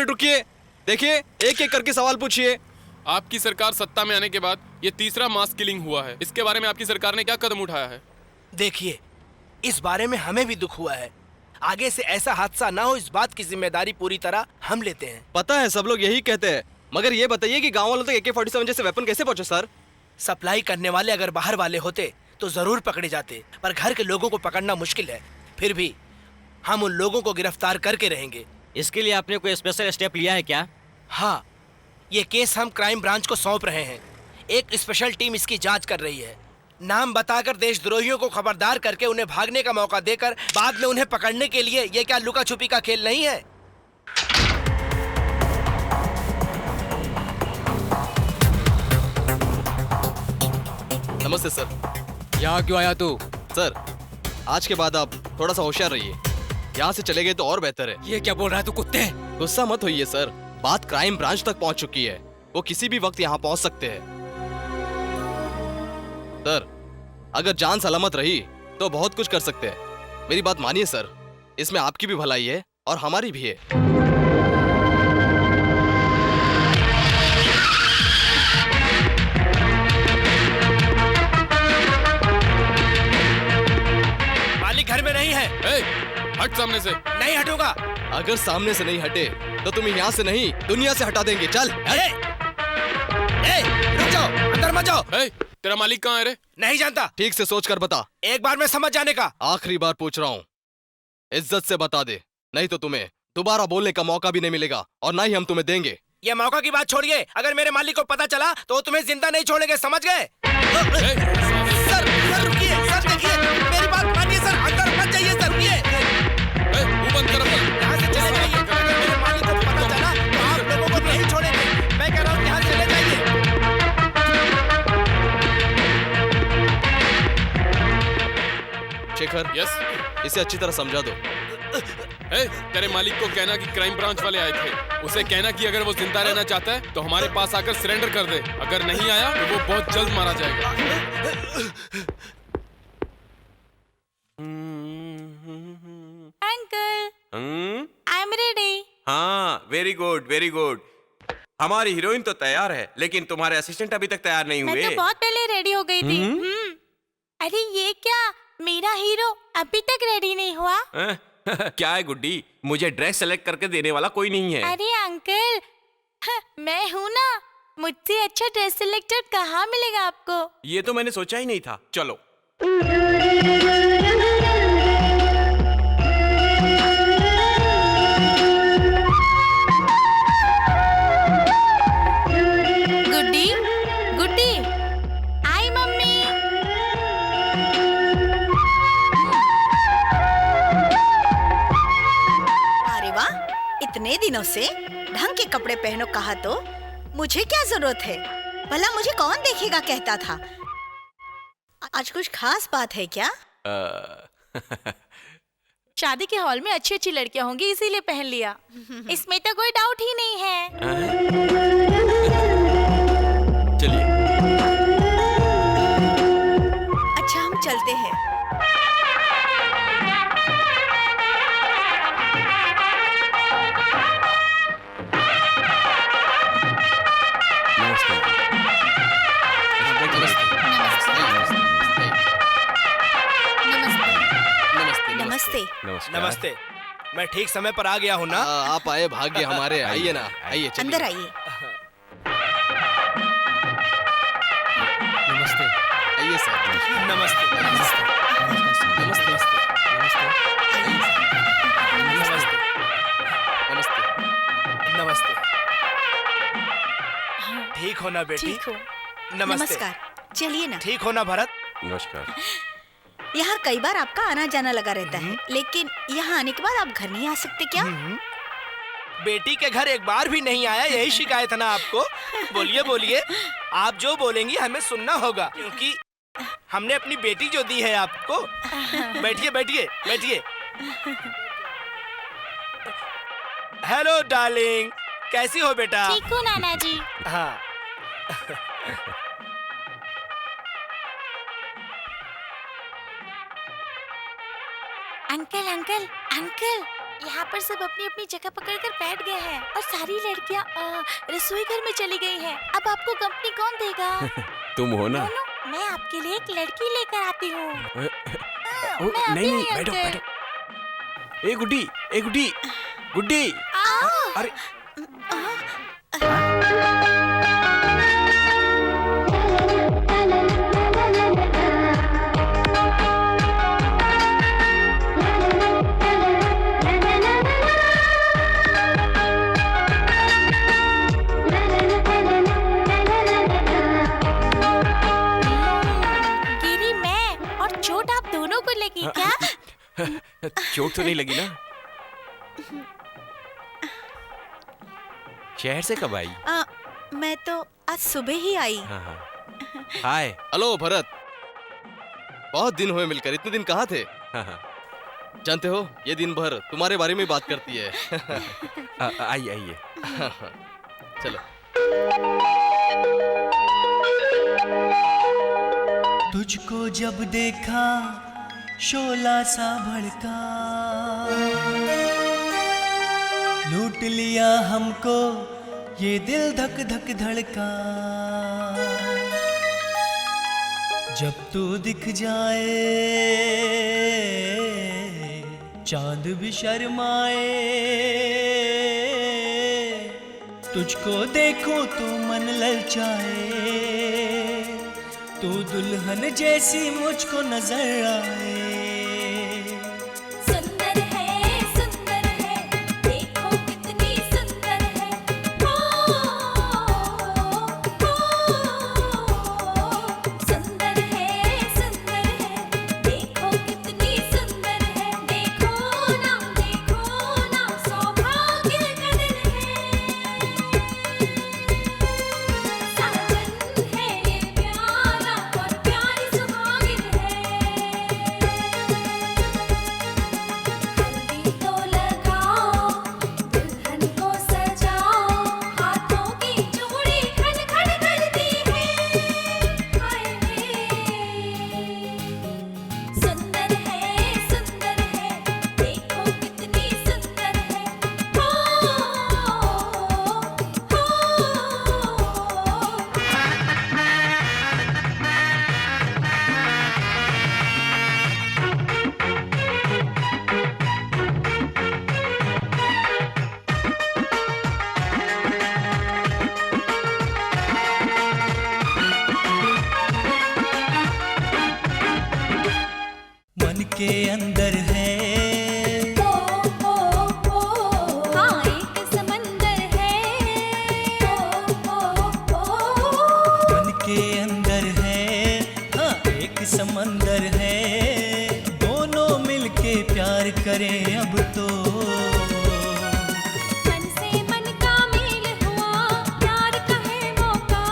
Minute रुकिए, देखिए एक एक करके सवाल पूछिए। आपकी सरकार सत्ता में आने के बाद ये तीसरा मास किलिंग हुआ है, इसके बारे में आपकी सरकार ने क्या कदम उठाया है? देखिए, इस बारे में हमें भी दुख हुआ है। आगे से ऐसा हादसा ना हो, इस बात की जिम्मेदारी पूरी तरह हम लेते हैं। पता है सब लोग यही कहते हैं, मगर ये बताइए कि गांव वालों तक AK-47 जैसे वेपन कैसे पहुंचे सर? सप्लाई करने वाले अगर बाहर वाले होते तो जरूर पकड़े जाते, पर घर के लोगों को पकड़ना मुश्किल है। फिर भी हम उन लोगों को गिरफ्तार करके रहेंगे। इसके लिए आपने कोई स्पेशल स्टेप लिया है क्या? हाँ, ये केस हम क्राइम ब्रांच को सौंप रहे हैं। एक स्पेशल टीम इसकी जांच कर रही है। नाम बताकर देशद्रोहियों को खबरदार करके उन्हें भागने का मौका देकर बाद में उन्हें पकड़ने के लिए ये क्या लुका छुपी का खेल नहीं है? नमस्ते सर। यहाँ क्यों आया तू? सर, आज के बाद आप थोड़ा सा होशियार रहिए। यहाँ से चले गए तो और बेहतर है। ये क्या बोल रहा है तू कुत्ते? गुस्सा मत होइए सर, बात क्राइम ब्रांच तक पहुंच चुकी है, वो किसी भी वक्त यहाँ पहुंच सकते हैं। सर, अगर जान सलामत रही तो बहुत कुछ कर सकते हैं। मेरी बात मानिए सर, इसमें आपकी भी भलाई है और हमारी भी है। मालिक घर में नहीं है। ए, हट सामने से। नहीं हटूंगा। अगर सामने से नहीं हटे तो तुम्हें यहाँ से नहीं दुनिया से हटा देंगे। चल। रुक जाओ, अंदर मत जाओ। ए, तेरा मालिक कहाँ है रे? नहीं जानता। ठीक से सोच कर बता। एक बार में समझ जाने का। आखिरी बार पूछ रहा हूँ, इज्जत से बता दे, नहीं तो तुम्हें दोबारा बोलने का मौका भी नहीं मिलेगा और ना ही हम तुम्हें देंगे। ये मौका की बात छोड़िए, अगर मेरे मालिक को पता चला तो वो तुम्हें जिंदा नहीं छोड़ेंगे, समझ गए? सर रुकिए, सर देखिए, मेरी बात मानिए सर, अंदर मत जाइए सर, रुकिए। मुंह बंद कर अपना। यहाँ से चले जाइए, अगर मेरे मालिक को पता चला तो आप लोगों को नहीं छोड़ेंगे। मैं कह रहा हूँ यहाँ से चले जाइए। शेखर, यस। इसे अच्छी तरह समझा दो। ए, तेरे मालिक को कहना कि क्राइम ब्रांच वाले आए थे। उसे कहना कि अगर वो जिंदा रहना चाहता है तो हमारे पास आकर सरेंडर कर दे। अगर नहीं आया तो वो बहुत जल्द मारा जाएगा। Uncle, I am ready. हाँ, वेरी गुड वेरी गुड। हमारी हीरोइन तो तैयार है, लेकिन तुम्हारे असिस्टेंट अभी तक तैयार नहीं मैं हुए। तो बहुत पहले रेडी हो गई थी। अरे ये क्या, मेरा हीरो अभी तक रेडी नहीं हुआ? क्या है गुड्डी, मुझे ड्रेस सेलेक्ट करके देने वाला कोई नहीं है। अरे अंकल, मैं हूँ ना, मुझसे अच्छा ड्रेस सिलेक्टर कहाँ मिलेगा आपको? ये तो मैंने सोचा ही नहीं था। चलो। गुड्डी, गुड्डी, आई मम्मी। अरे वाह, इतने दिनों से ढंग के कपड़े पहनो कहा तो मुझे क्या जरूरत है? भला मुझे कौन देखेगा कहता था। आज कुछ खास बात है क्या? शादी के हॉल में अच्छी अच्छी लड़कियां होंगी इसीलिए पहन लिया। इसमें तो कोई डाउट ही नहीं है। चलिए। अच्छा, हम चलते हैं। नमस्ते। नमस्ते। मैं ठीक समय पर आ गया हूँ ना? आप आए भाग्य हमारे। आइए ना, आइए चलिए। अंदर आइए। नमस्ते। आइए सर। नमस्ते। नमस्ते। नमस्ते। नमस्ते। नमस्ते। ठीक हो ना बेटी? ठीक हो? नमस्ते। नमस्कार। चलिए ना। ठीक हो ना भरत? नमस्कार। यहाँ कई बार आपका आना जाना लगा रहता है, लेकिन यहाँ आने के बाद आप घर नहीं आ सकते क्या? बेटी के घर एक बार भी नहीं आया, यही शिकायत है ना आपको? बोलिए बोलिए, आप जो बोलेंगी हमें सुनना होगा, क्योंकि हमने अपनी बेटी जो दी है आपको। बैठिए बैठिए बैठिए। हेलो डार्लिंग, कैसी हो बेटा? ठीक हूँ नाना जी। हाँ। अंकल अंकल अंकल, यहाँ पर सब अपनी अपनी जगह पकड़कर बैठ गए हैं और सारी लड़कियाँ रसोई घर में चली गई हैं। अब आपको कंपनी कौन देगा? तुम हो ना? दोनों, मैं आपके लिए एक लड़की लेकर आती हूँ। नहीं नहीं, बैठो बैठो। ए गुड्डी, ए गुड्डी, गुड्डी। अरे गिरी मैं और चोट आप दोनों को लगी क्या? चोट तो नहीं लगी ना? शहर से कब आई? मैं तो आज सुबह ही आई। हाँ हाँ। हाय। हेलो भरत, बहुत दिन हुए मिलकर। इतने दिन कहाँ थे? हाँ हाँ। जानते हो, ये दिन भर तुम्हारे बारे में बात करती है। आइए आइए। चलो। तुझको जब देखा शोला सा भड़का, लूट लिया हमको ये दिल धक धक धड़का। जब तू दिख जाए चांद भी शर्माए, तुझको देखूं तो मन ललचाए, तू दुल्हन जैसी मुझको नजर आए। सुंदर है, देखो कितनी सुंदर है। सुंदर है, देखो कितनी सुंदर है। देखो ना सौभाग्य का दिन है। साजन है ये प्यारा और प्यारी सुहागिन है। हल्दी तो लगाओ, दुल्हन को सजाओ, हाथों की चूड़ी खन खन करती है। हाय रे, सुंदर है, देखो कितनी सुंदर है। मन के अंदर है हाँ एक समंदर है। मन के अंदर है, हाँ एक समंदर है। दोनों मिलके प्यार करें अब तो। मन से मन का मेल हुआ, प्यार का है मौका।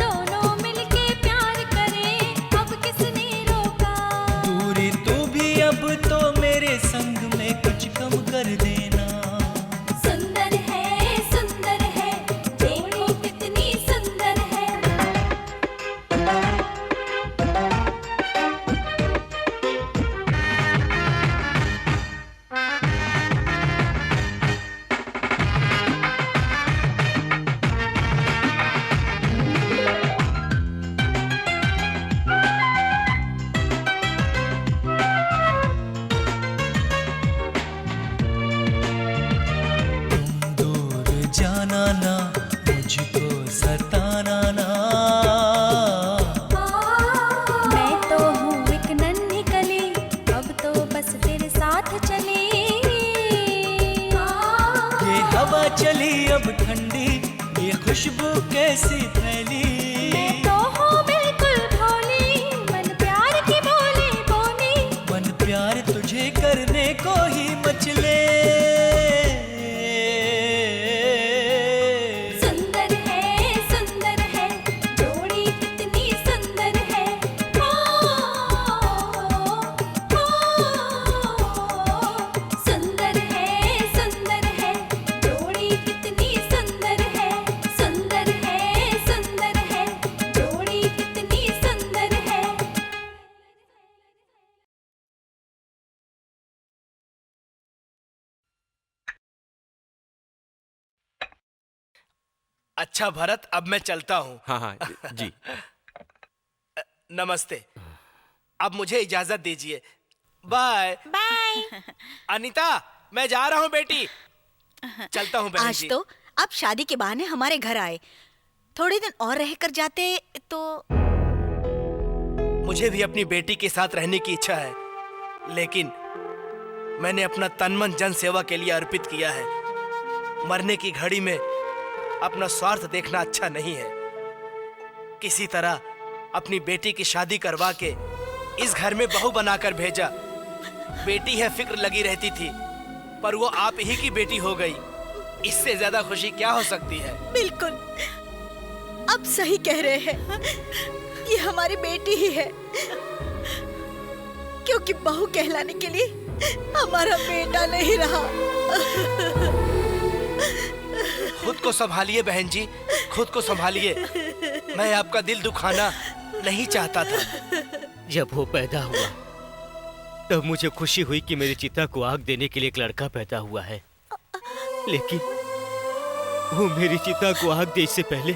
दोनों मिलके प्यार करें, अब किसने रोका। दूरी तू भी अब तो मेरे संग में कुछ कम कर देना। सुंदर है, देखो कितनी सुंदर है। तुम दूर जाना ना, मुझको सताना ना। मैं तो हूँ एक नन्ही कली, अब तो बस तेरे साथ चली। ये हवा चली अब ठंडी, ये खुशबू कैसी फैली। मैं तो हूँ बिल्कुल भोली, मन प्यार की बोली बोली। मन प्यार तुझे करने को ही मचले। अच्छा भरत, अब मैं चलता हूँ। हाँ हाँ जी। नमस्ते। अब मुझे इजाजत दीजिए। Bye bye. अनीता, मैं जा रहा हूँ बेटी। चलता हूँ बहन आज जी। तो आप शादी के बहाने हमारे घर आए, थोड़े दिन और रहकर जाते तो। मुझे भी अपनी बेटी के साथ रहने की इच्छा है, लेकिन मैंने अपना तन मन जन सेवा के लिए अर्पित किया है। मरने की घड़ी में अपना स्वार्थ देखना अच्छा नहीं है। किसी तरह अपनी बेटी की शादी करवा के इस घर में बहू बनाकर भेजा। बेटी है फिक्र लगी रहती थी, पर वो आप ही की बेटी हो गई। इससे ज्यादा खुशी क्या हो सकती है? बिल्कुल, आप सही कह रहे हैं। ये हमारी बेटी ही है, क्योंकि बहू कहलाने के लिए हमारा बेटा नहीं रहा। खुद को संभालिए बहन जी, खुद को संभालिए। मैं आपका दिल दुखाना नहीं चाहता था। जब वो पैदा हुआ तब मुझे खुशी हुई कि मेरी चिता को आग देने के लिए एक लड़का पैदा हुआ है, लेकिन वो मेरी चिता को आग दे इससे पहले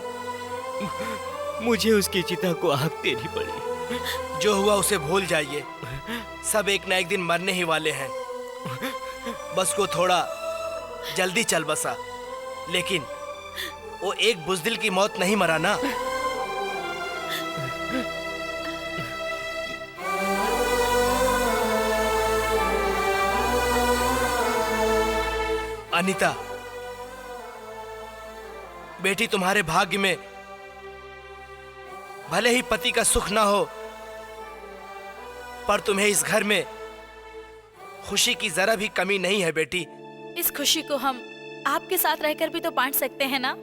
मुझे उसकी चिता को आग देनी पड़ी। जो हुआ उसे भूल जाइए। सब एक ना एक दिन मरने ही वाले हैं। बस को थोड़ा जल्दी चल बसा, लेकिन वो एक बुज़दिल की मौत नहीं मरा ना। अनीता, बेटी, तुम्हारे भाग्य में भले ही पति का सुख ना हो, पर तुम्हें इस घर में खुशी की जरा भी कमी नहीं है बेटी। इस खुशी को हम आपके साथ रहकर भी तो बांट सकते हैं ना?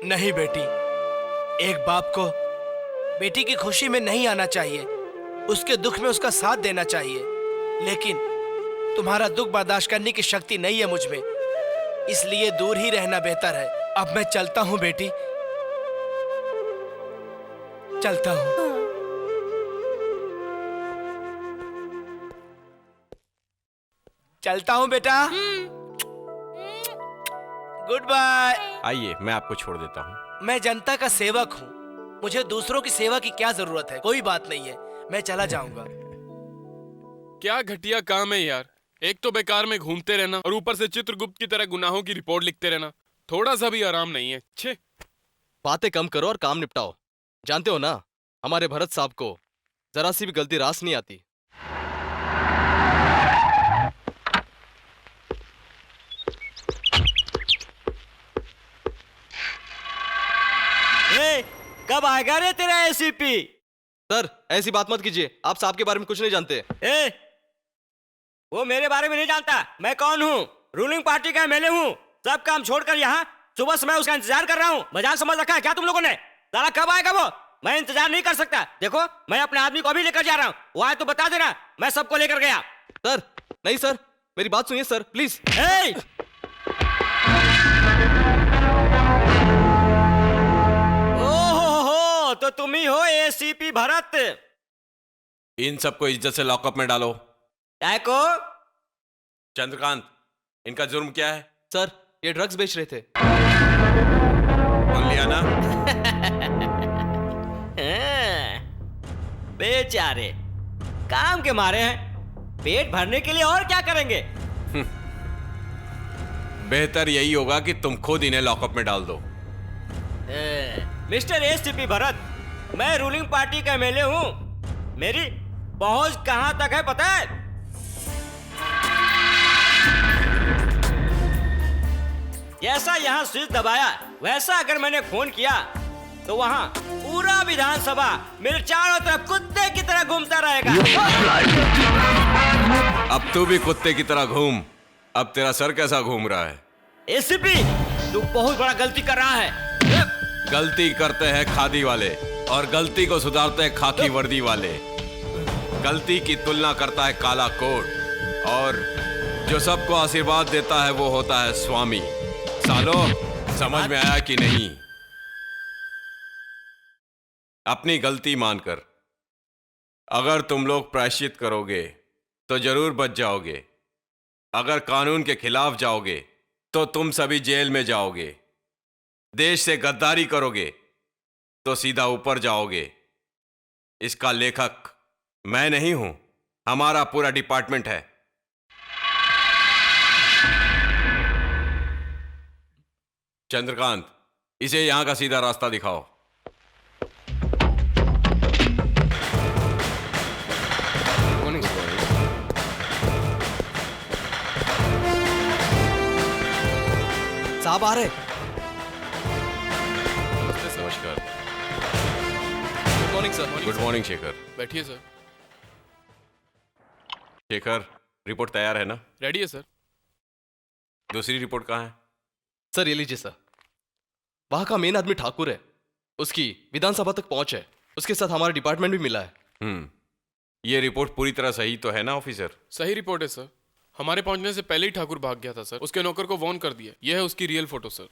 नहीं बेटी, एक बाप को बेटी की खुशी में नहीं आना चाहिए, उसके दुख में उसका साथ देना चाहिए। लेकिन तुम्हारा दुख बर्दाश्त करने की शक्ति नहीं है मुझ में, इसलिए दूर ही रहना बेहतर है। अब मैं चलता हूँ बेटी, चलता हूँ। चलता हूँ बेटा। Good bye. आइए, मैं आपको छोड़ देता हूँ। मैं जनता का सेवक हूँ, मुझे दूसरों की सेवा की क्या जरूरत है? कोई बात नहीं है, मैं चला जाऊंगा। क्या घटिया काम है यार। एक तो बेकार में घूमते रहना और ऊपर से चित्रगुप्त की तरह गुनाहों की रिपोर्ट लिखते रहना। थोड़ा सा भी आराम नहीं है। छे। बातें कम करो और काम निपटाओ। जानते हो ना, हमारे भरत साहब को जरा सी भी गलती रास नहीं आती। कब आएगा रे तेरा एसीपी? सर, ऐसी बात मत कीजिए, आप साहब के बारे में कुछ नहीं जानते। वो मेरे बारे में नहीं जानता। मैं कौन हूँ? रूलिंग पार्टी का एमएलए हूँ। सब काम छोड़कर यहाँ सुबह से मैं उसका इंतजार कर रहा हूँ। मजाक समझ रखा है क्या तुम लोगों ने? साला कब आएगा वो? मैं इंतजार नहीं कर सकता। देखो, मैं अपने आदमी को अभी लेकर जा रहा हूँ। वो आए तो बता देना, मैं सबको लेकर गया। सर, नहीं सर, मेरी बात सुनिए सर, प्लीज। ओहो, तो तुम ही हो एसीपी भरत? इन सबको इज्जत से लॉकअप में डालो। को चंद्रकांत, इनका जुर्म क्या है? सर, ये ड्रग्स बेच रहे थे। बोल लिया ना? बेचारे काम के मारे हैं, पेट भरने के लिए और क्या करेंगे? बेहतर यही होगा कि तुम खुद इन्हें लॉकअप में डाल दो। मिस्टर एसीपी भरत, मैं रूलिंग पार्टी का एमएलए हूं। मेरी पहुंच कहां तक है पता है? जैसा यहां स्विच दबाया, वैसा अगर मैंने फोन किया तो वहां पूरा विधानसभा मेरे चारों तरफ कुत्ते की तरह घूमता रहेगा। अब तू भी कुत्ते की तरह घूम। अब तेरा सर कैसा घूम रहा है? एसीपी, तू बहुत बड़ा गलती कर रहा है। गलती करते हैं खादी वाले और गलती को सुधारते हैं खाकी वर्दी वाले। गलती की तुलना करता है काला कोट और जो सबको आशीर्वाद देता है वो होता है स्वामी। सालो, समझ में आया कि नहीं? अपनी गलती मानकर अगर तुम लोग प्रायश्चित करोगे तो जरूर बच जाओगे। अगर कानून के खिलाफ जाओगे तो तुम सभी जेल में जाओगे। देश से गद्दारी करोगे तो सीधा ऊपर जाओगे। इसका लेखक मैं नहीं हूं, हमारा पूरा डिपार्टमेंट है। चंद्रकांत, इसे यहां का सीधा रास्ता दिखाओ। साहब आ रहे। नमस्कार। Good morning sir. Good morning Shekhar. बैठिए सर। शेखर, रिपोर्ट तैयार है ना? रेडी है सर। दूसरी रिपोर्ट कहाँ है? सर ये लीजिए सर। वहां का मेन आदमी ठाकुर है, उसकी विधानसभा तक पहुंच है, उसके साथ हमारा डिपार्टमेंट भी मिला है। ये रिपोर्ट पूरी तरह सही तो है ना ऑफिसर? सही रिपोर्ट है सर। हमारे पहुंचने से पहले ही ठाकुर भाग गया था सर। उसके नौकर को वार्न कर दिया। यह है उसकी रियल फोटो सर।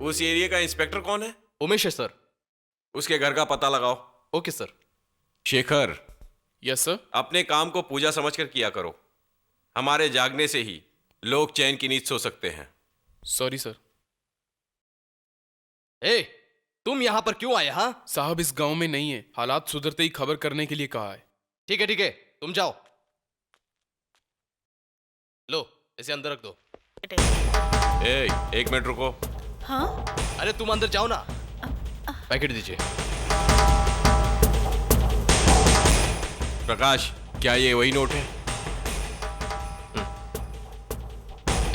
उस एरिया का इंस्पेक्टर कौन है? उमेश है सर। उसके घर का पता लगाओ। Okay sir. Shekhar. Yes sir. अपने काम को पूजा समझकर किया करो। हमारे जागने से ही लोग चैन की नींद सो सकते हैं। Sorry sir. ए, तुम यहां पर क्यों आए? हाँ साहब इस गांव में नहीं है, हालात सुधरते ही खबर करने के लिए कहा है। ठीक है, तुम जाओ। लो इसे अंदर रख दो। एक मिनट रुको। हाँ? अरे तुम अंदर जाओ ना। पैकेट दीजिए। प्रकाश, क्या ये वही नोट है?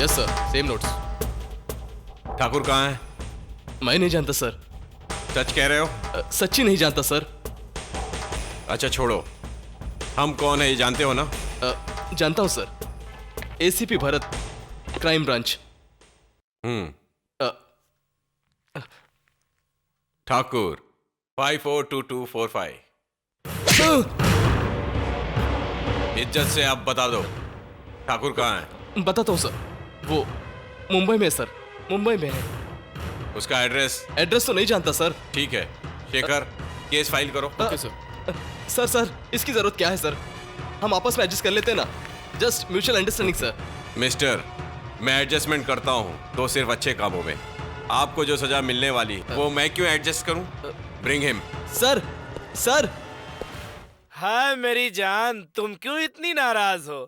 Yes sir, same notes. Thakur कहाँ है? मैं नहीं जानता सर। सच कह रहे हो? सच्ची नहीं जानता सर। अच्छा छोड़ो, हम कौन है ये जानते हो ना? जानता हूं sir. ACP Bharat, crime branch. Thakur 542245। इज्जत से आप बता दो, ठाकुर कहाँ है? बताता हूँ सर। वो मुंबई में है सर, मुंबई में है। उसका एड्रेस? एड्रेस तो नहीं जानता सर। ठीक है शेखर, केस फाइल करो। Okay sir. सर इसकी जरूरत क्या है सर? हम आपस में एडजस्ट कर लेते हैं ना। Just mutual understanding sir. Mister, मैं एडजस्टमेंट करता हूँ तो सिर्फ अच्छे कामों में। आपको जो सजा मिलने वाली वो मैं क्यों एडजस्ट करूँ? Bring him. सर। हाय मेरी जान, तुम क्यों इतनी नाराज हो?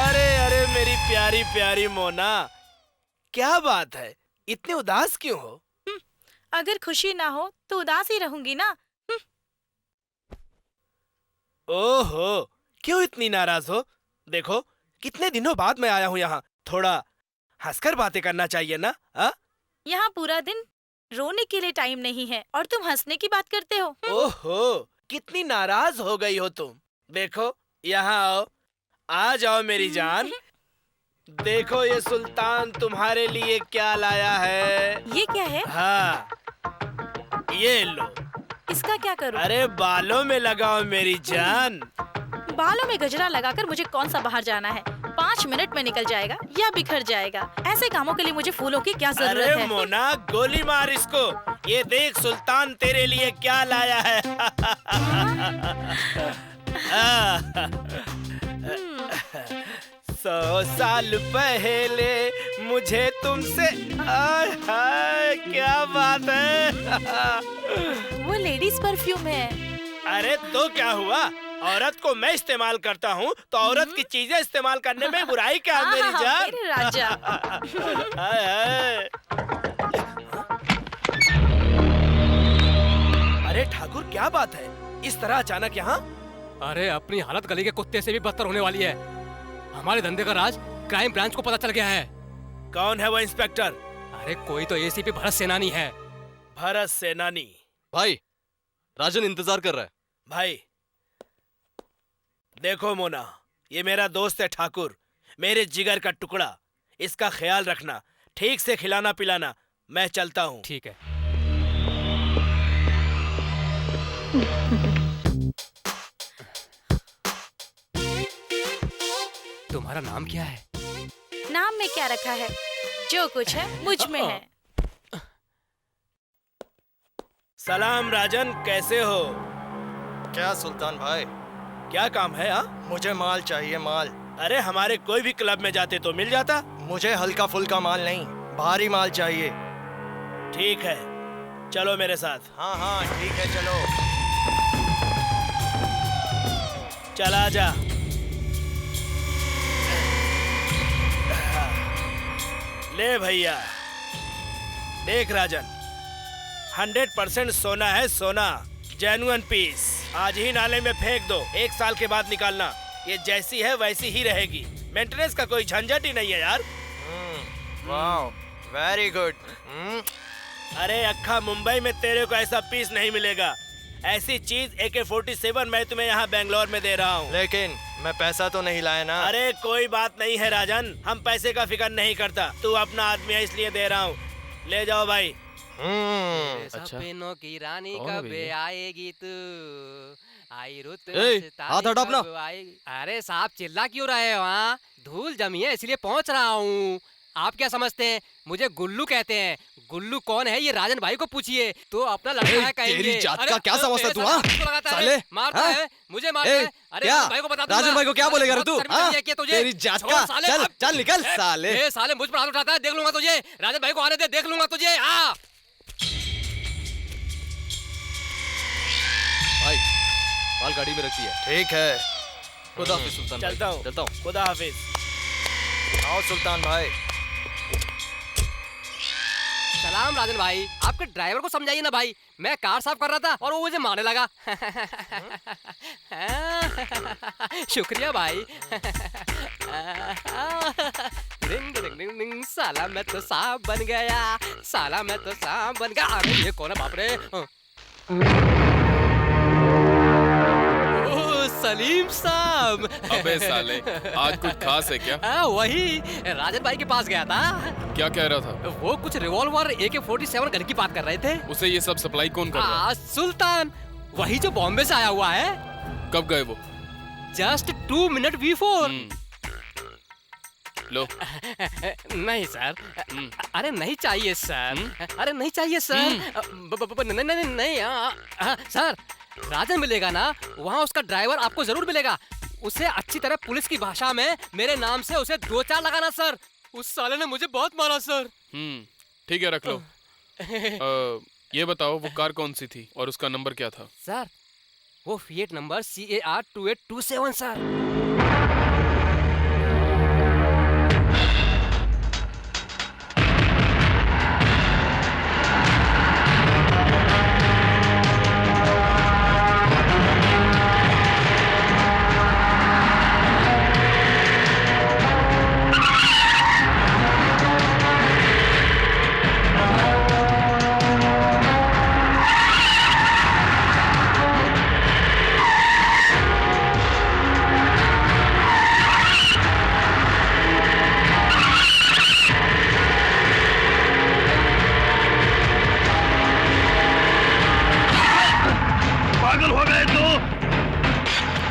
अरे मेरी प्यारी प्यारी मोना, क्या बात है, इतने उदास क्यों हो? अगर खुशी ना हो तो उदास ही रहूंगी ना। ओहो, क्यों इतनी नाराज हो? देखो कितने दिनों बाद मैं आया हूँ यहाँ, थोड़ा हंसकर बातें करना चाहिए ना? यहाँ पूरा दिन रोने के लिए टाइम नहीं है और तुम हंसने की बात करते हो। ओहो, कितनी नाराज हो गई हो तुम। देखो यहाँ आओ, आ जाओ मेरी जान। देखो ये सुल्तान तुम्हारे लिए क्या लाया है। ये क्या है? हाँ, ये लो। इसका क्या करूं? अरे बालों में लगाओ मेरी जान। बालों में गजरा लगाकर मुझे कौन सा बाहर जाना है? 5 मिनट में निकल जाएगा या बिखर जाएगा। ऐसे कामों के लिए मुझे फूलों की क्या जरूरत है? अरे मोना, गोली मार इसको। ये देख सुल्तान तेरे लिए क्या लाया है। 100 साल पहले मुझे तुमसे हाय क्या बात है। वो लेडीज परफ्यूम है। अरे तो क्या हुआ, औरत को मैं इस्तेमाल करता हूँ तो औरत की चीजें इस्तेमाल करने में बुराई क्या है मेरी जान? मेरे राजा। अरे ठाकुर क्या बात है, इस तरह अचानक यहाँ? अरे अपनी हालत गली के कुत्ते से भी बदतर होने वाली है। हमारे धंधे का राज क्राइम ब्रांच को पता चल गया है। कौन है वो इंस्पेक्टर? अरे कोई तो एसीपी भरत सेनानी है। भरत सेनानी? भाई राजन इंतजार कर रहा है। भाई देखो मोना, ये मेरा दोस्त है ठाकुर, मेरे जिगर का टुकड़ा। इसका ख्याल रखना, ठीक से खिलाना पिलाना। मैं चलता हूँ। ठीक है। तुम्हारा नाम क्या है? नाम में क्या रखा है? जो कुछ है मुझ में है। सलाम राजन, कैसे हो? क्या सुल्तान भाई, क्या काम है? मुझे माल चाहिए, माल। अरे हमारे कोई भी क्लब में जाते तो मिल जाता। मुझे हल्का फुल्का माल नहीं, भारी माल चाहिए। ठीक है, चलो मेरे साथ। हाँ हाँ ठीक है, चलो। चला जा। ले भैया, देख राजन, 100% सोना है, सोना, जेन्युइन पीस। आज ही नाले में फेंक दो, 1 साल के बाद निकालना। ये जैसी है वैसी ही रहेगी, मेंटेनेंस का कोई झंझट ही नहीं है यार। वाह, वेरी गुड। अरे अक्खा, मुंबई में तेरे को ऐसा पीस नहीं मिलेगा। ऐसी चीज AK-47 मैं तुम्हें यहाँ बेंगलोर में दे रहा हूँ। लेकिन मैं पैसा तो नहीं लाया ना। अरे कोई बात नहीं है राजन, हम पैसे का फिक्र नहीं करता। तू अपना आदमी है इसलिए दे रहा हूँ, ले जाओ भाई। अच्छा। सपनों की रानी कौन है कब भैया? आएगी तू, आई रुत ए, सितारे हाथ हटा अपना। कब आएगी। अरे साहब चिल्ला क्यों रहे हो? हाँ, धूल जमी है इसलिए पहुंच रहा हूँ। आप क्या समझते हैं मुझे गुल्लू कहते हैं? गुल्लू कौन है ये राजन भाई को पूछिए, तो अपना लड़का है कहेंगे। तेरी जात अरे, का क्या समझता तू? हाँ साले मारता हाँ? है, मुझे मारता ए, है। अरे क्या? राजन भाई को बता दूंगा। राजन भाई को क्या अरे, बोलेगा रे बहुत तू? शर्मिंदगी हाँ? है कि तुझे। तेरी जात छोड़ का, साले, चल अब- चल निकल ए, साले। ए, साले मुझ पर हाथ उठाता है, देख लूंगा तुझे। राजन भाई को आने दे, देख लूंगा तुझे। आ भाई माल गाड़ी में रखी है। ठीक है, खुदा हाफिज सुल्तान भाई। चलता हूँ। चलता हूँ। खुदा हाफिज। आओ सुल्तान भाई। सलाम राजन भाई, आपके ड्राइवर को समझाइए ना भाई, मैं कार साफ कर रहा था और वो मुझे मारने लगा। शुक्रिया भाई। डिंग डिंग डिंग डिंग, साला मैं तो सांप बन गया, साला मैं तो सांप बन गया। अरे ये कौन है बाप रे? ओह, सलीम साहब। अबे साले, आज कुछ खास है क्या? हाँ वही, राजन भाई के पास गया था। क्या कह रहा था? वो कुछ रिवॉल्वर AK-47 गन की बात कर रहे थे। उसे ये सब सप्लाई कौन कर रहा है? सुल्तान, वही जो बॉम्बे से आया हुआ है। कब गए वो? Just 2 minute before. लो। नहीं सर, अरे नहीं चाहिए सर, अरे नहीं चाहिए सर, नहीं नहीं नहीं सर, राजन मिलेगा ना, वहाँ उसका ड्राइवर आपको जरूर मिलेगा। उसे अच्छी तरह पुलिस की भाषा में मेरे नाम से उसे 2-4 लगाना सर। उस साले ने मुझे बहुत मारा सर। ठीक है, रख लो। ये बताओ वो कार कौन सी थी और उसका नंबर क्या था? सर वो फिएट नंबर CAR 2827 सर।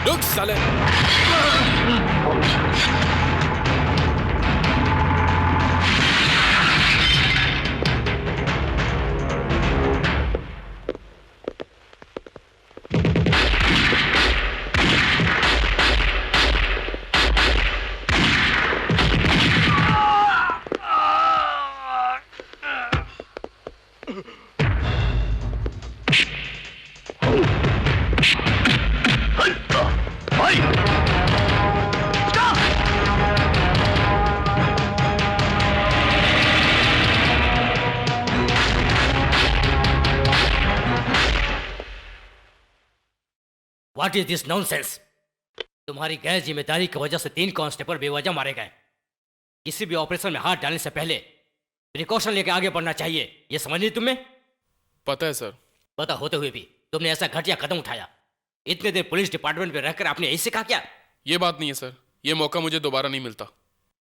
रुक साले। What is this nonsense? तुम्हारी गैर जिम्मेदारी की वजह से 3 कांस्टेबल बेवजह मारे गए। किसी भी ऑपरेशन में हाथ डालने से पहले प्रिकॉशन लेकर आगे बढ़ना चाहिए, ये समझ नहीं तुम्हें? पता है सर। पता होते हुए भी तुमने ऐसा घटिया कदम उठाया। इतने देर पुलिस डिपार्टमेंट में रहकर आपने यही सीखा क्या? ये बात नहीं है सर, ये मौका मुझे दोबारा नहीं मिलता।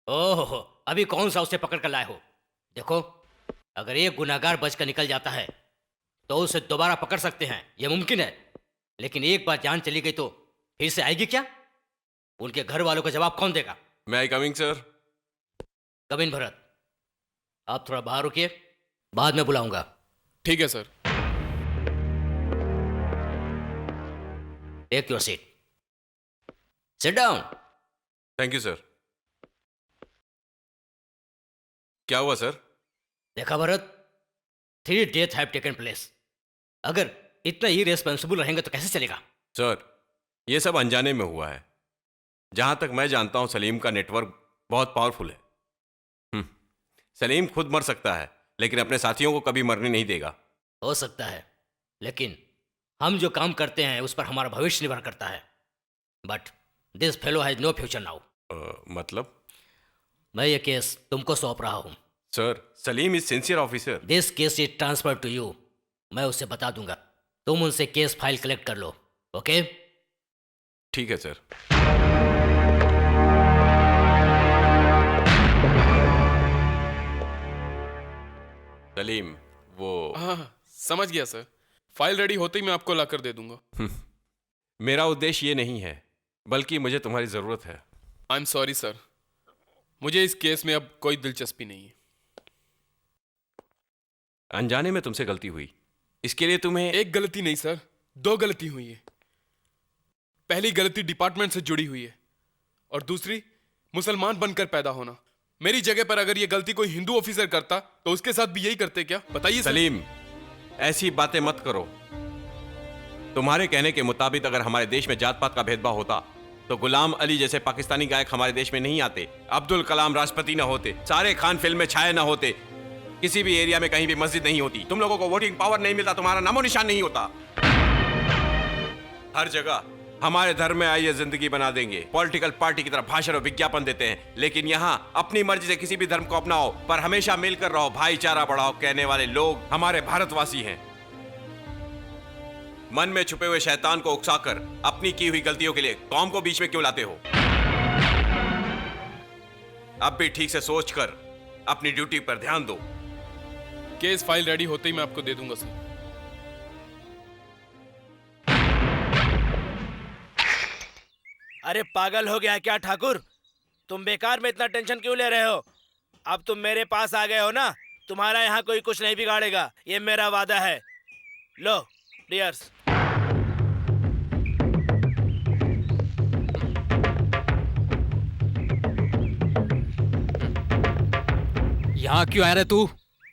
ओहो, अभी कौन सा उसे पकड़ कर लाए हो? देखो, अगर एक गुनाहगार बचकर निकल जाता है तो उसे दोबारा पकड़ सकते हैं, यह मुमकिन है। लेकिन एक बार जान चली गई तो फिर से आएगी क्या? उनके घर वालों का जवाब कौन देगा? मैं I coming sir? Come in Bharat, आप थोड़ा बाहर रुकिए, बाद में बुलाऊंगा। ठीक है sir. Take your seat, sit down. Thank you sir. क्या हुआ सर? देखा Bharat, 3 death have taken place. अगर इतना ही रेस्पॉन्सिबल रहेंगे तो कैसे चलेगा? सर, ये सब अनजाने में हुआ है। जहां तक मैं जानता हूं सलीम का नेटवर्क बहुत पावरफुल है। सलीम खुद मर सकता है लेकिन अपने साथियों को कभी मरने नहीं देगा। हो सकता है, लेकिन हम जो काम करते हैं उस पर हमारा भविष्य निर्भर करता है। But this fellow has no future now. मतलब? मैं ये केस तुमको सौंप रहा हूं। Sir, Salim is sincere officer. This case is transfer to you. मैं उससे बता दूंगा, तुम उनसे केस फाइल कलेक्ट कर लो। ओके? ठीक है सर। सलीम, वो हाँ, समझ गया सर। फाइल रेडी होते ही मैं आपको लाकर दे दूंगा। मेरा उद्देश्य ये नहीं है, बल्कि मुझे तुम्हारी जरूरत है। आई एम सॉरी सर, मुझे इस केस में अब कोई दिलचस्पी नहीं है। अनजाने में तुमसे गलती हुई, इसके लिए तुम्हें... एक गलती नहीं सर, 2 गलती हुई है। पहली गलती डिपार्टमेंट से जुड़ी हुई है और दूसरी मुसलमान बनकर पैदा होना। मेरी जगह पर अगर ये गलती कोई हिंदू ऑफिसर करता तो उसके साथ भी यही करते क्या? बताइए सलीम, ऐसी बातें मत करो। तुम्हारे कहने के मुताबिक अगर हमारे देश में जात पात का भेदभाव होता तो गुलाम अली जैसे पाकिस्तानी गायक हमारे देश में नहीं आते, अब्दुल कलाम राष्ट्रपति ना होते, सारे खान फिल्म में छाए ना होते, किसी भी एरिया में कहीं भी मस्जिद नहीं होती, तुम लोगों को वोटिंग पावर नहीं मिलता, तुम्हारा नामो निशान नहीं होता। हर जगह हमारे धर्म में आइए जिंदगी बना देंगे, पॉलिटिकल पार्टी की तरह भाषण और विज्ञापन देते हैं, लेकिन यहाँ अपनी मर्जी से किसी भी धर्म को अपनाओ पर हमेशा मिलकर रहो, भाईचारा बढ़ाओ कहने वाले लोग हमारे भारतवासी हैं। मन में छुपे हुए शैतान को उकसाकर अपनी की हुई गलतियों के लिए कौम को बीच में क्यों लाते हो? अब भी ठीक से सोचकर अपनी ड्यूटी पर ध्यान दो। केस फाइल रेडी होते ही मैं आपको दे दूंगा सर। अरे पागल हो गया क्या ठाकुर? तुम बेकार में इतना टेंशन क्यों ले रहे हो? अब तुम मेरे पास आ गए हो ना, तुम्हारा यहाँ कोई कुछ नहीं बिगाड़ेगा, ये मेरा वादा है। लो डियर्स। यहाँ क्यों आ रहे तू?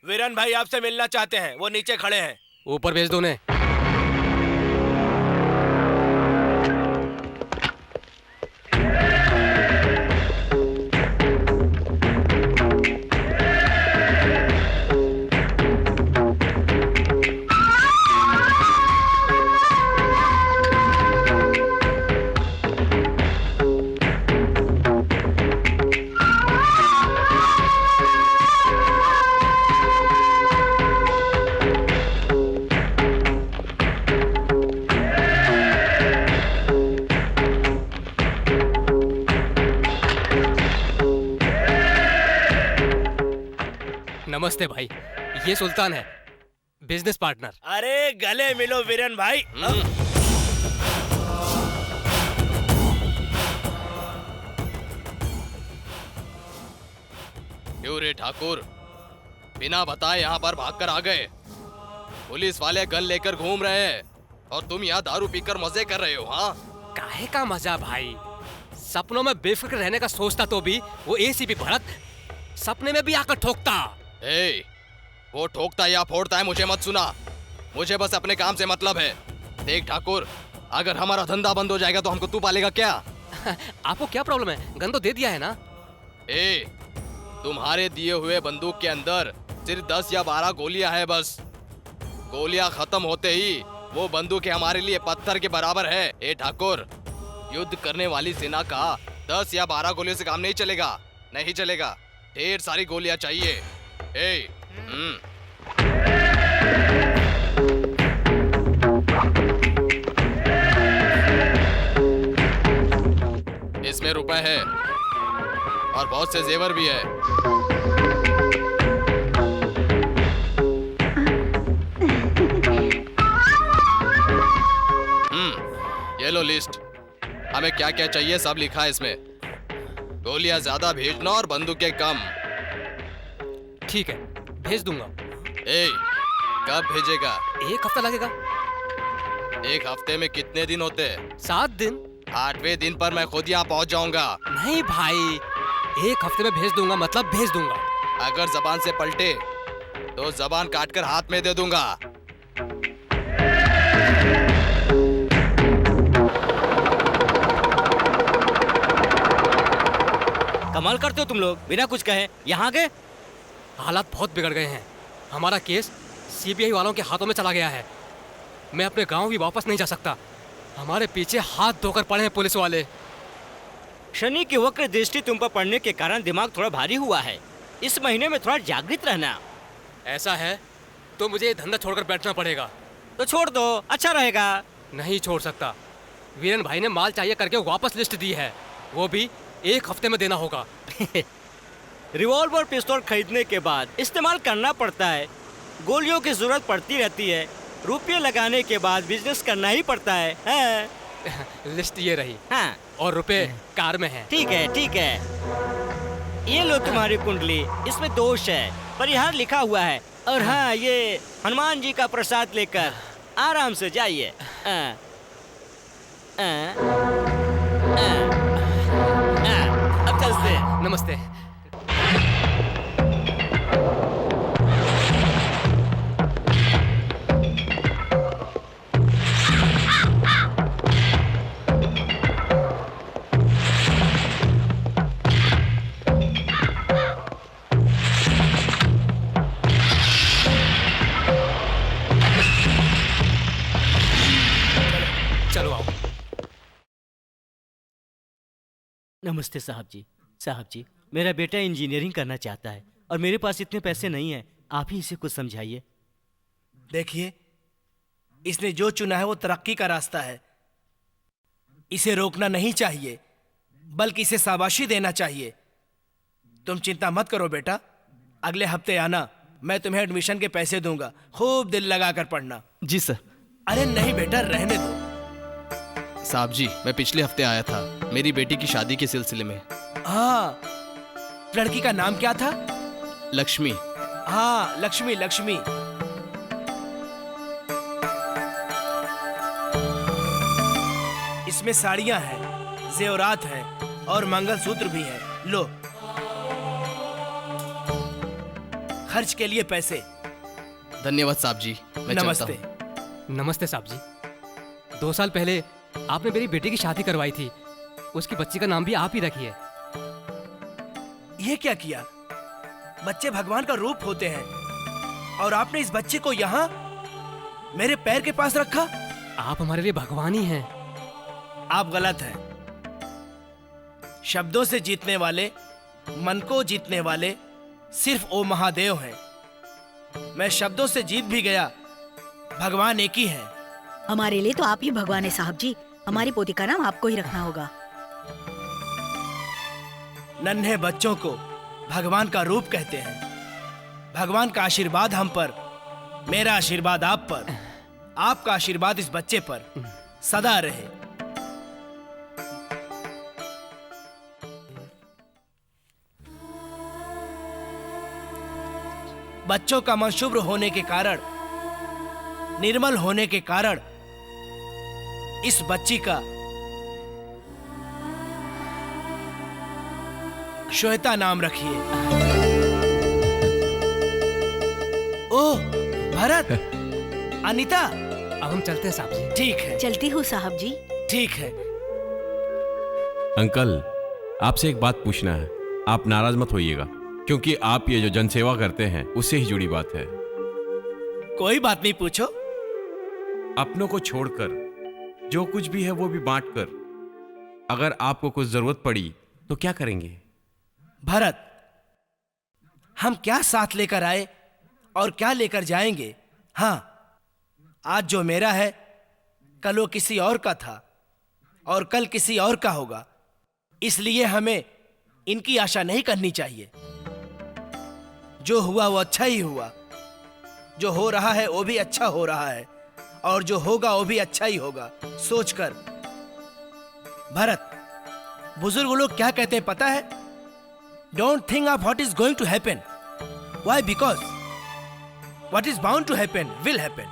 वीरन भाई आपसे मिलना चाहते हैं, वो नीचे खड़े हैं। ऊपर भेज दो उन्हें। नमस्ते भाई, ये सुल्तान है, बिजनेस पार्टनर। अरे गले मिलो वीरन भाई। क्यों रे ठाकुर, बिना बताए यहाँ पर भागकर आ गए? पुलिस वाले गन लेकर घूम रहे हैं और तुम यहाँ दारू पीकर मजे कर रहे हो। हाँ, काहे का मजा भाई? सपनों में बेफिक्र रहने का सोचता तो भी वो एसीपी भरत सपने में भी आकर ठोकता। वो ठोकता या फोड़ता है मुझे मत सुना, मुझे बस अपने काम से मतलब है। देख ठाकुर, अगर हमारा धंधा बंद हो जाएगा तो हमको तू पालेगा क्या? आपको क्या प्रॉब्लम है? गन तो दे दिया है ना। तुम्हारे दिए हुए बंदूक के अंदर सिर्फ 10 या 12 गोलियां है बस। गोलियां खत्म होते ही वो बंदूक हमारे लिए पत्थर के बराबर है। ठाकुर, युद्ध करने वाली सेना का 10 या 12 गोलियों से काम नहीं चलेगा, नहीं चलेगा, ढेर सारी गोलियां चाहिए। इसमें रुपए है और बहुत से जेवर भी है। ये लो लिस्ट, हमें क्या क्या चाहिए सब लिखा है इसमें। गोलियां ज्यादा भेजना और बंदूकें कम। ठीक है, भेज दूंगा। कब भेजेगा? 1 हफ्ता लगेगा। 1 हफ्ते में कितने दिन होते हैं? 7 दिन। 8वें दिन पर मैं खुद यहाँ पहुँच जाऊंगा। नहीं भाई, 1 हफ्ते में भेज दूंगा मतलब भेज दूंगा। अगर जबान से पलटे तो जबान काटकर हाथ में दे दूंगा। कमाल करते हो तुम लोग, बिना कुछ कहे यहाँ के। हालात बहुत बिगड़ गए हैं। हमारा केस सीबीआई वालों के हाथों में चला गया है। मैं अपने गांव भी वापस नहीं जा सकता। हमारे पीछे हाथ धोकर पड़े हैं पुलिस वाले। शनि की वक्र दृष्टि तुम पर पड़ने के कारण दिमाग थोड़ा भारी हुआ है। इस महीने में थोड़ा जागृत रहना। ऐसा है तो मुझे ये धंधा छोड़कर बैठना पड़ेगा। तो छोड़ दो, अच्छा रहेगा। नहीं छोड़ सकता। वीरेन भाई ने माल चाहिए करके वापस लिस्ट दी है, वो भी 1 हफ्ते में देना होगा। रिवॉल्वर पिस्तौल खरीदने के बाद इस्तेमाल करना पड़ता है, गोलियों की जरूरत पड़ती रहती है, रुपये लगाने के बाद बिजनेस करना ही पड़ता है। हाँ। लिस्ट ये रही। हाँ। और रुपए कार में है। ठीक है ठीक है, ये लो तुम्हारी कुंडली, इसमें दोष है, परिहार लिखा हुआ है। और हाँ, ये हनुमान जी का प्रसाद लेकर आराम से जाइए। अब चलते हैं। नमस्ते। चलो आओ। नमस्ते साहब जी। साहब जी, मेरा बेटा इंजीनियरिंग करना चाहता है और मेरे पास इतने पैसे नहीं हैं, आप ही इसे कुछ समझाइए। देखिए, इसने जो चुना है वो तरक्की का रास्ता है। इसे रोकना नहीं चाहिए, बल्कि इसे शाबाशी देना चाहिए। तुम चिंता मत करो बेटा, अगले हफ्ते आना, मैं तुम्हें एडमिशन के पैसे दूंगा। खूब दिल लगाकर पढ़ना। जी सर। अरे नहीं बेटा, रहने दो। साहब जी, मैं पिछले हफ्ते आया था मेरी बेटी की शादी के सिलसिले में। हाँ, लड़की का नाम क्या था? लक्ष्मी। हाँ, लक्ष्मी। लक्ष्मी इसमें साड़ियां हैं, जेवरात हैं और मंगलसूत्र भी है। लो, खर्च के लिए पैसे। धन्यवाद साहब जी, मैं नमस्ते। चलता हूं। नमस्ते साहब जी। 2 साल पहले आपने मेरी बेटी की शादी करवाई थी, उसकी बच्ची का नाम भी आप ही रखिए। ये क्या किया? बच्चे भगवान का रूप होते हैं और आपने इस बच्चे को यहाँ मेरे पैर के पास रखा। आप हमारे लिए भगवान ही हैं। आप गलत हैं। शब्दों से जीतने वाले, मन को जीतने वाले सिर्फ ओ महादेव हैं। मैं शब्दों से जीत भी गया, भगवान एक ही है। हमारे लिए तो आप ही भगवान है साहब जी। हमारी पोती का नाम आपको ही रखना होगा। नन्हे बच्चों को भगवान का रूप कहते हैं। भगवान का आशीर्वाद हम पर, मेरा आशीर्वाद आप पर, आपका आशीर्वाद इस बच्चे पर सदा रहे। बच्चों का मन शुभ्र होने के कारण, निर्मल होने के कारण इस बच्ची का श्वेता नाम रखिए। ओह भरत, अनीता, अब हम चलते हैं साहब जी। ठीक है। चलती हूँ साहब जी। ठीक है। अंकल, आपसे एक बात पूछना है, आप नाराज मत होइएगा, क्योंकि आप ये जो जनसेवा करते हैं उससे ही जुड़ी बात है। कोई बात नहीं, पूछो। अपनों को छोड़कर जो कुछ भी है वो भी बांटकर, अगर आपको कुछ जरूरत पड़ी तो क्या करेंगे? भरत, हम क्या साथ लेकर आए और क्या लेकर जाएंगे? हाँ, आज जो मेरा है कल वो किसी और का था और कल किसी और का होगा। इसलिए हमें इनकी आशा नहीं करनी चाहिए। जो हुआ वो अच्छा ही हुआ, जो हो रहा है वो भी अच्छा हो रहा है और जो होगा वो भी अच्छा ही होगा सोचकर। भरत, बुजुर्ग लोग क्या कहते हैं पता है? Don't think of what is going to happen. Why? Because what is bound to happen will happen.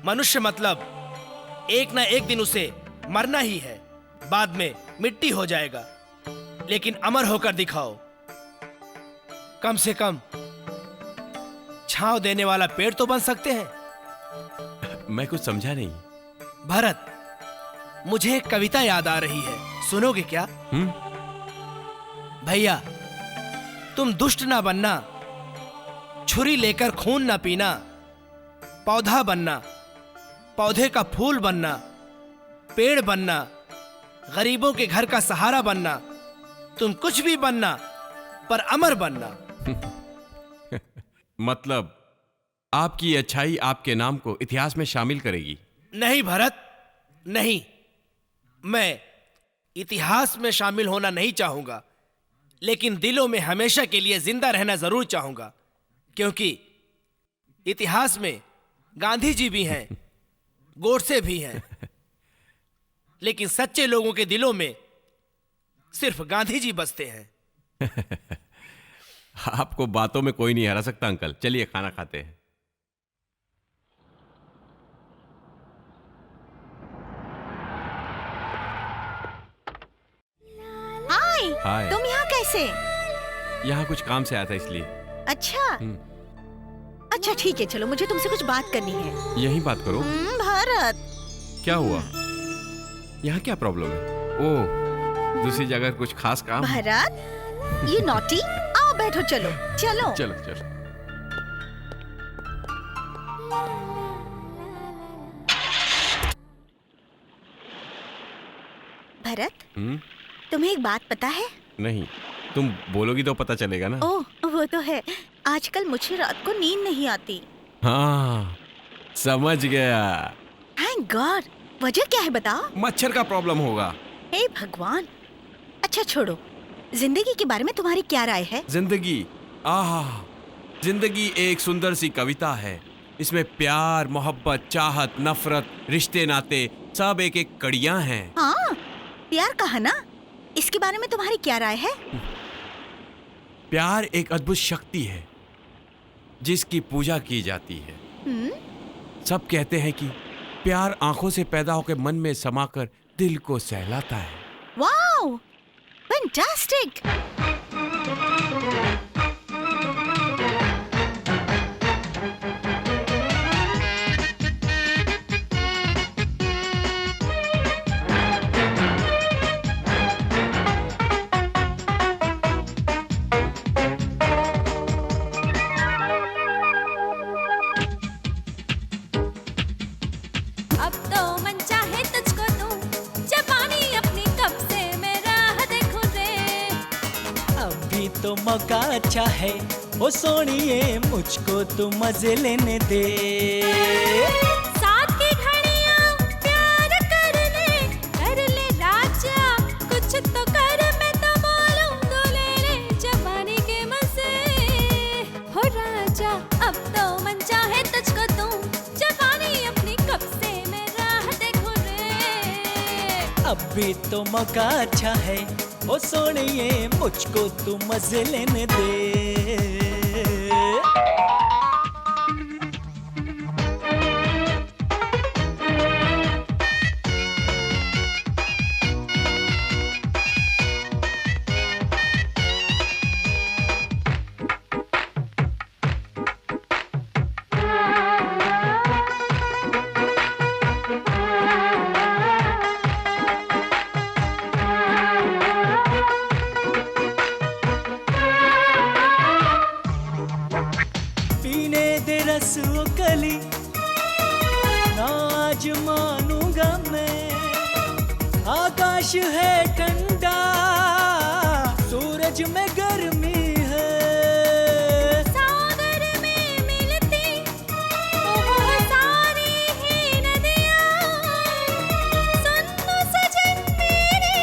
मनुष्य मतलब एक ना एक दिन उसे मरना ही है, बाद में मिट्टी हो जाएगा, लेकिन अमर होकर दिखाओ। कम से कम छांव देने वाला पेड़ तो बन सकते हैं। मैं कुछ समझा नहीं। भरत, मुझे एक कविता याद आ रही है, सुनोगे क्या? भैया, तुम दुष्ट ना बनना, छुरी लेकर खून ना पीना, पौधा बनना, पौधे का फूल बनना, पेड़ बनना, गरीबों के घर का सहारा बनना, तुम कुछ भी बनना पर अमर बनना। मतलब आपकी अच्छाई आपके नाम को इतिहास में शामिल करेगी? नहीं भरत, नहीं। मैं इतिहास में शामिल होना नहीं चाहूंगा, लेकिन दिलों में हमेशा के लिए जिंदा रहना जरूर चाहूंगा, क्योंकि इतिहास में गांधी जी भी हैं, गोडसे भी हैं, लेकिन सच्चे लोगों के दिलों में सिर्फ गांधी जी बसते हैं। आपको बातों में कोई नहीं हरा सकता अंकल। चलिए खाना खाते हैं। हाय। तुम यहाँ कैसे? यहाँ कुछ काम से आया था इसलिए। अच्छा अच्छा, ठीक है, चलो, मुझे तुमसे कुछ बात करनी है। यही बात करो। भारत, क्या हुआ? यहाँ क्या प्रॉब्लम है? ओह, दूसरी जगह कुछ खास काम? भारत, ये नॉटी, आओ बैठो, चलो चलो चलो चलो। भरत, तुम्हें एक बात पता है? नहीं, तुम बोलोगी तो पता चलेगा ना। ओह, वो तो है। आजकल मुझे रात को नींद नहीं आती। हाँ, समझ गया। Thank God. वजह क्या है बताओ? मच्छर का प्रॉब्लम होगा। हे भगवान। अच्छा छोड़ो, जिंदगी के बारे में तुम्हारी क्या राय है? जिंदगी, जिंदगी एक सुंदर सी कविता है। इसमें प्यार, मोहब्बत, चाहत, नफरत, रिश्ते नाते सब एक एक कड़ियां हैं। हाँ, प्यार कहा ना, इसके बारे में तुम्हारी क्या राय है? प्यार एक अद्भुत शक्ति है जिसकी पूजा की जाती है। सब कहते हैं कि प्यार आंखों से पैदा होकर मन में समाकर दिल को सहलाता है। Wow, fantastic. अब तो मन चाहे तुझको दूं, जवानी अपनी कब से मैं राह देखूं रे। अभी तो मौका अच्छा है, ओ सोनिए मुझको तू मजे लेने दे। साथ की घड़ियां प्यार कर ले राजा, कुछ तो कर, मैं तो बोलूं तो ले जवानी के मजे। हो राजा, अब तो मन चाहे तुझको दूं, जवानी अपनी कब से मैं राह देखूं रे। अभी तो मौका अच्छा है, ओ सोनिए मुझको तू मजे लेने दे। पीने दे रस वो कली, ना आज मानूंगा मैं। आकाश है ठंडा, सूरज में गर्मी है। सागर में मिलती वो सारी ही नदियाँ, सुन सजन मेरे,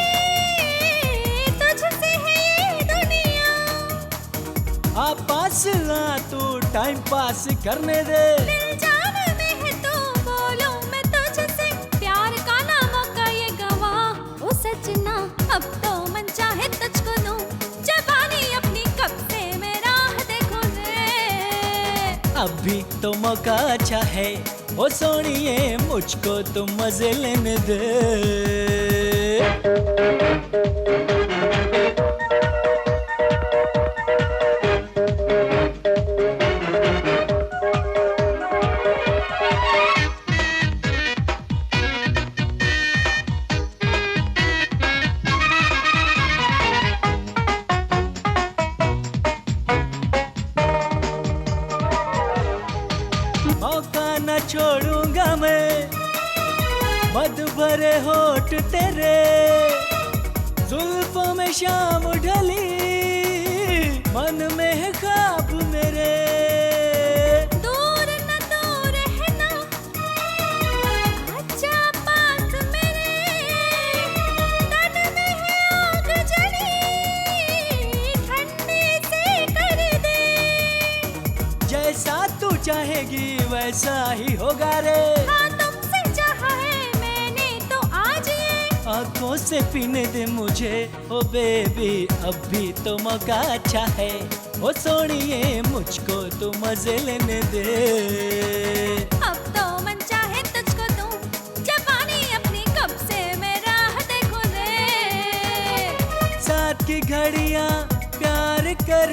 तुझसे है ये दुनिया। आ पास ला तू टाइम पास करने दे। दिल जान में है तू, बोलूं मैं तुझसे, प्यार का ना मौका ये गवा। ओ सजना, अब तो मन चाहे तुझको दूं, जवानी अपनी कब से मैं राह देखूं रे। अभी तो मौका अच्छा है, ओ सोनिए मुझको तू मजे लेने दे। मौका न छोड़ूंगा मैं, मद भरे होठ तेरे, जुल्फों में शाम ढली, मन में है ख्वाब मेरे। दूर न दूर है ना, आजा पास मेरे, तन में है आग जली, ठंडी से कर दे। जैसा तू चाहेगी वैसा ही होगा रे। हाँ तुमसे चाहा है मैंने तो आज ये, आंखों से पीने दे मुझे ओ बेबी, अब भी तो मौका अच्छा है, ओ सोनिए मुझको तू मजे लेने दे। अब तो मन चाहे तुझको दूं, जवानी अपनी कब से मैं राह देखूं रे। साथ की घड़ियां प्यार कर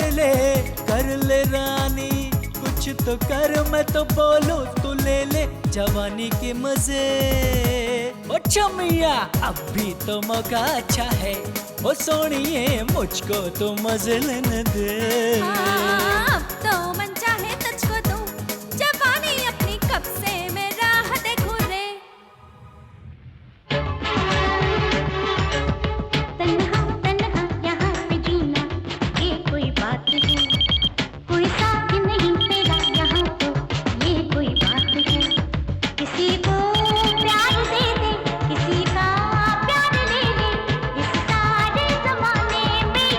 ले रानी, कुछ तो कर, मैं तो बोलूं तू ले ले जवानी के मजे। ओ चमिया अब भी तो मौका अच्छा है, ओ सोनिए मुझको तो मजे लेने दे। हाँ, अब तो मन चाहे तुझको दूं, जवानी अपनी कब से मैं राह देखूं रे। तन्हा तन्हा यहाँ पे जीना, ये कोई बात है, कोई साथ नहीं तेरा यहाँ तो, ये कोई बात है। किसी को प्यार दे दे, किसी का प्यार ले ले, इस सारे जमाने में।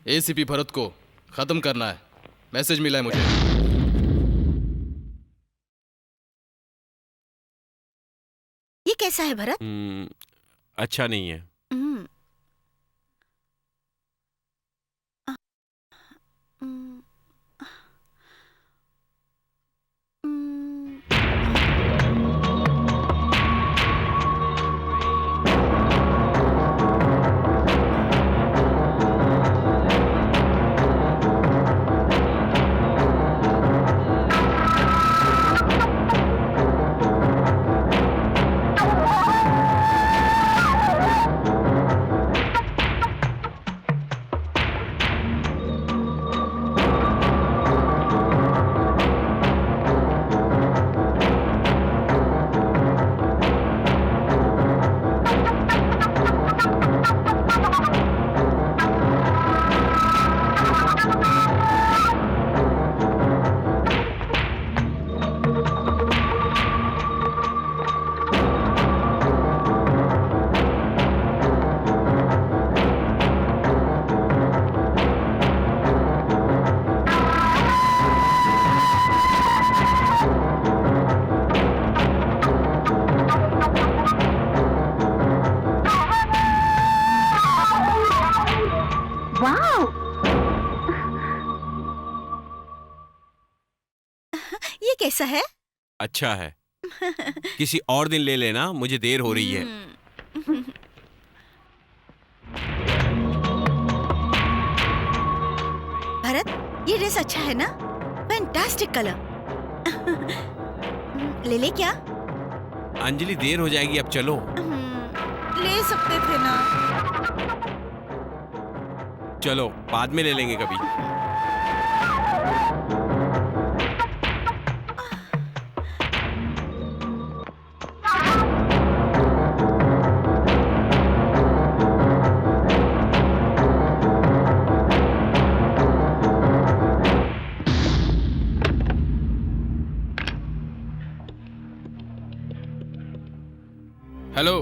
एसीपी भरत को खत्म करना है, मैसेज मिला है मुझे। ये कैसा है भरत? अच्छा नहीं है। हम्म। हम्म। ये कैसा है? अच्छा है। किसी और दिन ले लेना, मुझे देर हो रही है। भरत, ये ड्रेस अच्छा है ना? Fantastic colour. ले ले क्या? अंजलि देर हो जाएगी, अब चलो। ले सकते थे ना। चलो बाद में ले लेंगे कभी। हेलो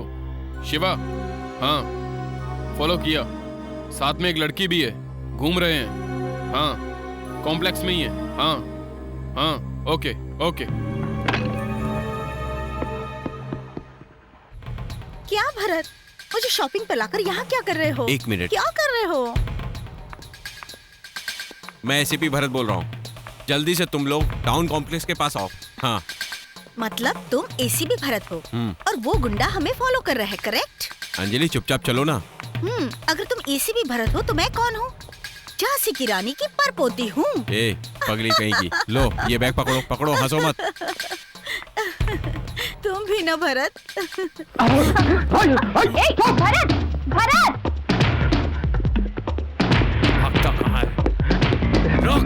शिवा। हाँ फॉलो किया, साथ में एक लड़की भी है, घूम रहे हैं। हाँ कॉम्प्लेक्स में ही है। हाँ हाँ ओके ओके। क्या भरत, मुझे शॉपिंग पे लाकर यहाँ क्या कर रहे हो? 1 मिनट। क्या कर रहे हो? मैं एसीपी भरत बोल रहा हूँ, जल्दी से तुम लोग टाउन कॉम्प्लेक्स के पास आओ। हाँ मतलब तुम एसीपी भरत हो और वो गुंडा हमें फॉलो कर रहा है, करेक्ट? अंजलि चुपचाप चलो ना, अगर तुम एसीपी भरत हो तो मैं कौन हूँ? झांसी की रानी की परपोती हूँ। ए, पगली कहीं की। लो ये बैग पकड़ो, पकड़ो, हंसो मत। तुम भी ना भरत। भरत भरत भागता कहाँ है? रुक।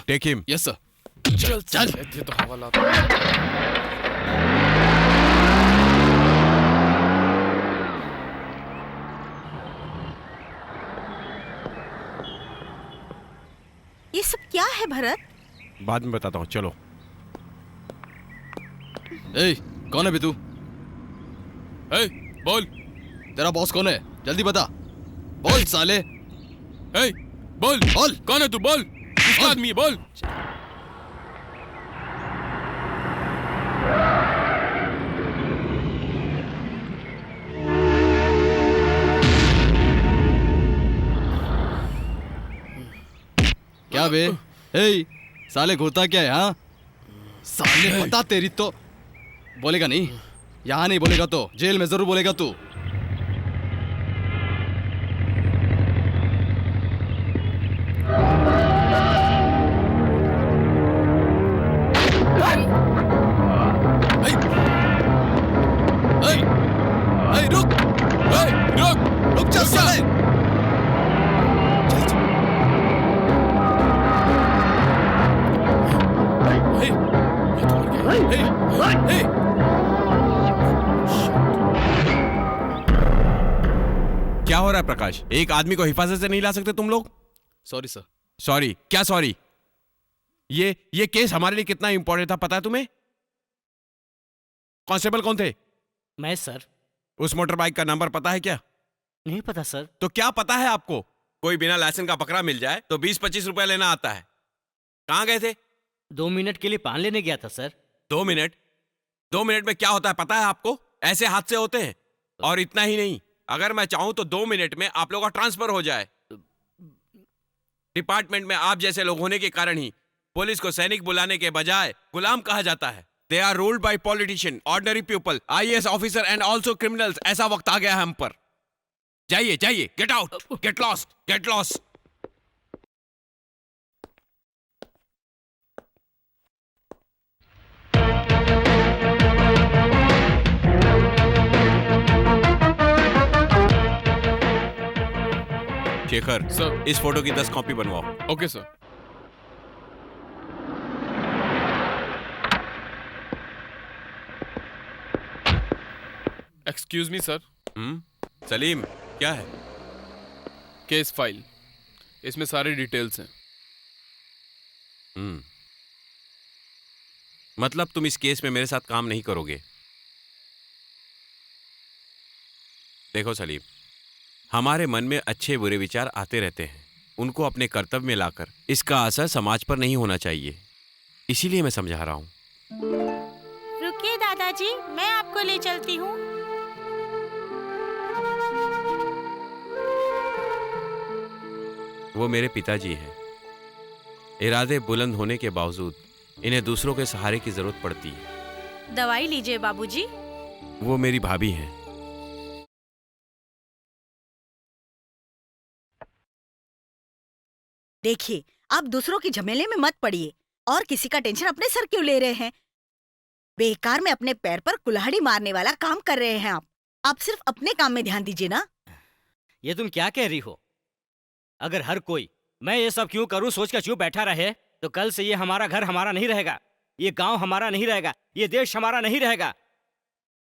Take him. Yes sir. चल चल। ये तो हवा लाता है। ये सब क्या है भरत? बाद में बताता हूँ, चलो। ए, कौन है बे तू? ए, बोल। तेरा बॉस कौन है? जल्दी बता। बोल साले। ए, बोल। बोल। कौन है तू? बोल। किसका आदमी है? बोल। क्या बे? ए, साले घूरता क्या है? हाँ साले बता, तेरी तो बोलेगा नहीं। यहाँ नहीं बोलेगा तो जेल में जरूर बोलेगा तू। रुक जा साले। क्या हो रहा है प्रकाश? एक आदमी को हिफाजत से नहीं ला सकते तुम लोग? Sorry sir. सॉरी? क्या सॉरी? ये केस हमारे लिए कितना इंपॉर्टेंट था पता है तुम्हें? कांस्टेबल कौन थे? मैं सर। उस मोटर बाइक का नंबर पता है क्या? नहीं पता सर। तो क्या पता है आपको? कोई बिना लाइसेंस का पकड़ा मिल जाए तो 20-25 रुपए लेना आता है। कहां गए थे? 2 मिनट के लिए पान लेने गया था सर। 2 मिनट? 2 मिनट में क्या होता है पता है आपको? ऐसे हादसे होते हैं। और इतना ही नहीं, अगर मैं चाहूं तो 2 मिनट में आप लोगों का ट्रांसफर हो जाए। डिपार्टमेंट में आप जैसे लोग होने के कारण ही पुलिस को सैनिक बुलाने के बजाय गुलाम कहा जाता है। They are ruled by politician, ordinary people, IAS officer and also criminals. ऐसा वक्त आ गया है हम पर। जाइए जाइए, get out, get lost, get lost. Shekhar sir, इस फोटो की 10 कॉपी बनवाओ। Okay sir. Excuse me sir. Salim, क्या है? केस फाइल, इसमें सारी डिटेल्स हैं। मतलब तुम इस केस में मेरे साथ काम नहीं करोगे? देखो सलीम, हमारे मन में अच्छे बुरे विचार आते रहते हैं। उनको अपने कर्तव्य में लाकर इसका असर समाज पर नहीं होना चाहिए, इसीलिए मैं समझा रहा हूँ। रुकिए दादाजी, मैं आपको ले चलती हूँ। वो मेरे पिताजी हैं। इरादे बुलंद होने के बावजूद इन्हें दूसरों के सहारे की जरूरत पड़ती है। दवाई लीजिए बाबूजी। वो मेरी भाभी हैं। देखिए, आप दूसरों की झमेले में मत पड़िए और किसी का टेंशन अपने सर क्यों ले रहे हैं? बेकार में अपने पैर पर कुल्हाड़ी मारने वाला काम कर रहे हैं आप। आप सिर्फ अपने काम में ध्यान दीजिए ना। ये तुम क्या कह रही हो? अगर हर कोई मैं ये सब क्यों करूं सोच कर चुप बैठा रहे तो कल से ये हमारा घर हमारा नहीं रहेगा, ये गांव हमारा नहीं रहेगा, ये देश हमारा नहीं रहेगा।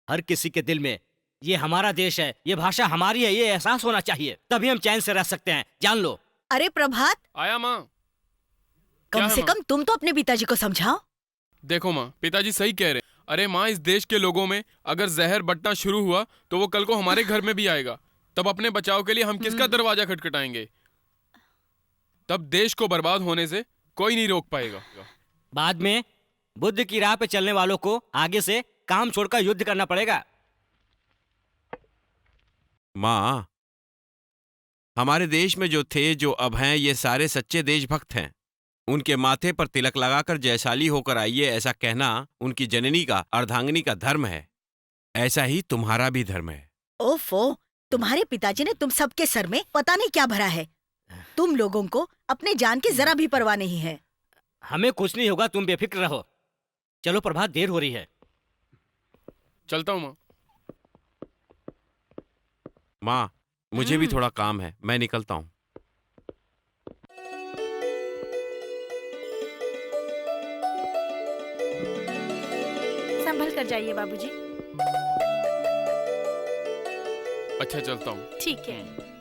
हर किसी के दिल में ये हमारा देश है, ये भाषा हमारी है, ये एहसास होना चाहिए, तभी हम चैन से रह सकते हैं, जान लो। अरे प्रभात, आया माँ। कम से कम तुम तो अपने पिताजी को समझाओ। देखो माँ, पिताजी सही कह रहे हैं। अरे माँ, इस देश के लोगों में अगर जहर बंटना शुरू हुआ तो वो कल को हमारे घर में भी आएगा। तब अपने बचाव के लिए हम किसका दरवाजा खटखटाएंगे? तब देश को बर्बाद होने से कोई नहीं रोक पाएगा। बाद में बुद्ध की राह पे चलने वालों को आगे से काम छोड़कर युद्ध करना पड़ेगा। माँ, हमारे देश में जो थे, जो अब हैं, ये सारे सच्चे देशभक्त हैं। उनके माथे पर तिलक लगाकर जयशाली होकर आइए, ऐसा कहना उनकी जननी का, अर्धांगिनी का धर्म है। ऐसा ही तुम्हारा भी धर्म है। ओफो, तुम्हारे पिताजी ने तुम सबके सर में पता नहीं क्या भरा है। तुम लोगों को अपने जान की जरा भी परवाह नहीं है। हमें कुछ नहीं होगा, तुम बेफिक्र रहो। चलो प्रभात, देर हो रही है। चलता हूँ माँ। माँ, मुझे भी थोड़ा काम है, मैं निकलता हूँ। संभल कर जाइए बाबूजी। अच्छा, चलता हूँ। ठीक है।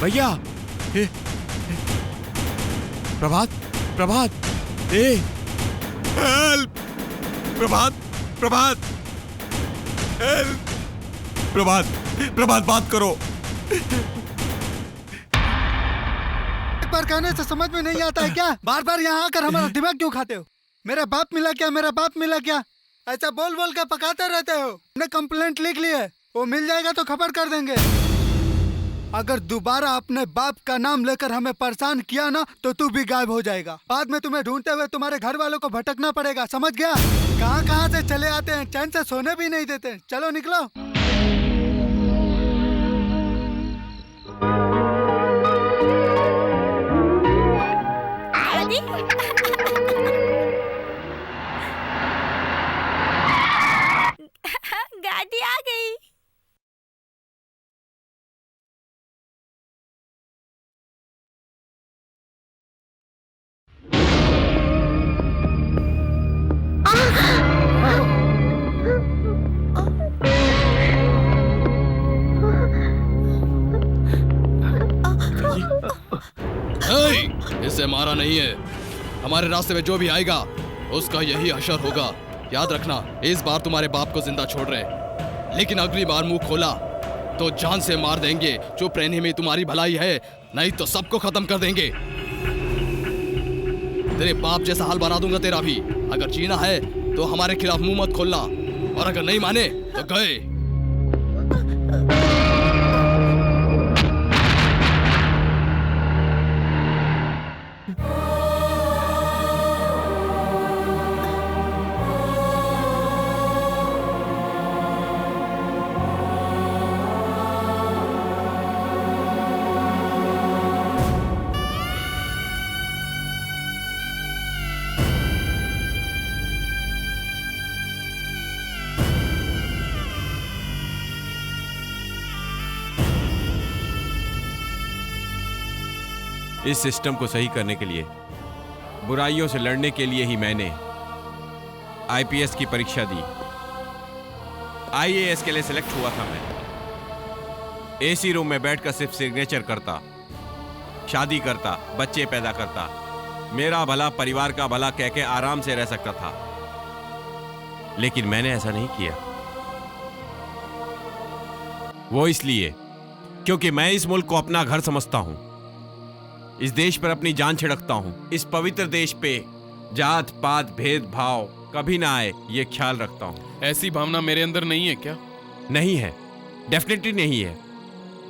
भैया, प्रभात, प्रभात, हेल्प! प्रभात, प्रभात, हेल्प! प्रभात, प्रभात, बात करो। एक बार कहने से समझ में नहीं आता है क्या? बार बार यहाँ आकर हमारा दिमाग क्यों खाते हो? मेरा बाप मिला क्या, मेरा बाप मिला क्या, ऐसा बोल बोल के पकाते रहते हो। हमने कंप्लेंट लिख ली है, वो मिल जाएगा तो खबर कर देंगे। अगर दोबारा अपने बाप का नाम लेकर हमें परेशान किया ना तो तू भी गायब हो जाएगा। बाद में तुम्हें ढूंढते हुए तुम्हारे घर वालों को भटकना पड़ेगा, समझ गया? कहाँ कहाँ से चले आते हैं, चैन से सोने भी नहीं देते। चलो निकलो। गाड़ी आ गई। इसे मारा नहीं है। हमारे रास्ते में जो भी आएगा उसका यही हशर होगा। याद रखना, इस बार तुम्हारे बाप को जिंदा छोड़ रहे, लेकिन अगली बार मुंह खोला तो जान से मार देंगे। चुप रहने में तुम्हारी भलाई है, नहीं तो सबको खत्म कर देंगे। तेरे बाप जैसा हाल बना दूंगा तेरा भी। अगर जीना है तो हमारे खिलाफ मुंह मत खोलना, और अगर नहीं माने तो गए। इस सिस्टम को सही करने के लिए, बुराइयों से लड़ने के लिए ही मैंने आईपीएस की परीक्षा दी आईएएस के लिए सिलेक्ट हुआ था मैं। एसी रूम में बैठकर सिर्फ सिग्नेचर करता, शादी करता, बच्चे पैदा करता, मेरा भला परिवार का भला कह के आराम से रह सकता था। लेकिन मैंने ऐसा नहीं किया। वो इसलिए क्योंकि मैं इस मुल्क को अपना घर समझता हूं, इस देश पर अपनी जान छिड़कता हूं, इस पवित्र देश पे जात पात भेदभाव कभी ना आए ये ख्याल रखता हूं। ऐसी भावना मेरे अंदर नहीं है क्या? नहीं है, डेफिनेटली नहीं है।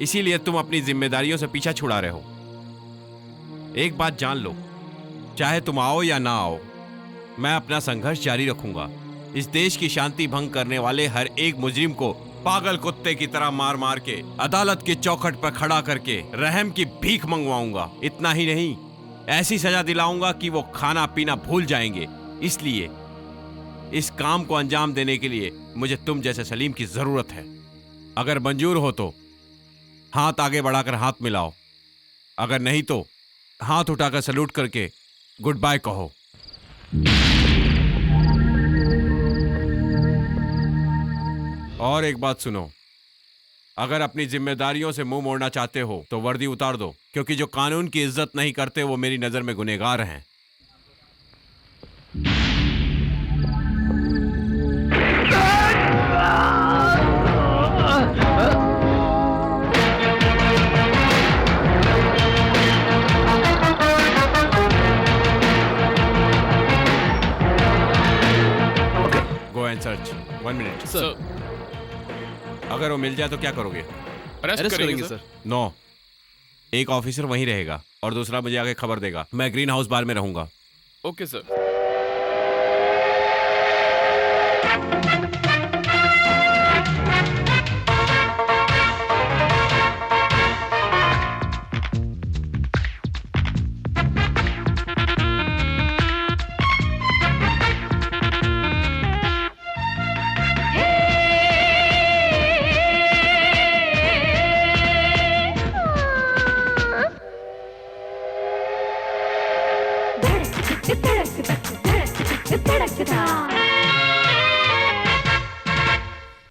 इसीलिए तुम अपनी जिम्मेदारियों से पीछा छुड़ा रहे हो। एक बात जान लो, चाहे तुम आओ या ना आओ, मैं अपना संघर्ष जारी रखूंगा। इस देश की शांति भंग करने वाले हर एक मुजरिम को पागल कुत्ते की तरह मार मार के अदालत के चौखट पर खड़ा करके रहम की भीख मंगवाऊंगा। इतना ही नहीं, ऐसी सजा दिलाऊंगा कि वो खाना पीना भूल जाएंगे। इसलिए इस काम को अंजाम देने के लिए मुझे तुम जैसे सलीम की जरूरत है। अगर मंजूर हो तो हाथ आगे बढ़ाकर हाथ मिलाओ, अगर नहीं तो हाथ उठाकर सैल्यूट करके गुड बाय कहो। और एक बात सुनो, अगर अपनी जिम्मेदारियों से मुंह मोड़ना चाहते हो तो वर्दी उतार दो, क्योंकि जो कानून की इज्जत नहीं करते वो मेरी नजर में गुनहगार हैं। Go and search. 1 minute sir. अगर वो मिल जाए तो क्या करोगे? अरेस्ट करेंगे सर। नो, एक ऑफिसर वहीं रहेगा और दूसरा मुझे आगे खबर देगा। मैं ग्रीन हाउस बार में रहूंगा। Okay sir.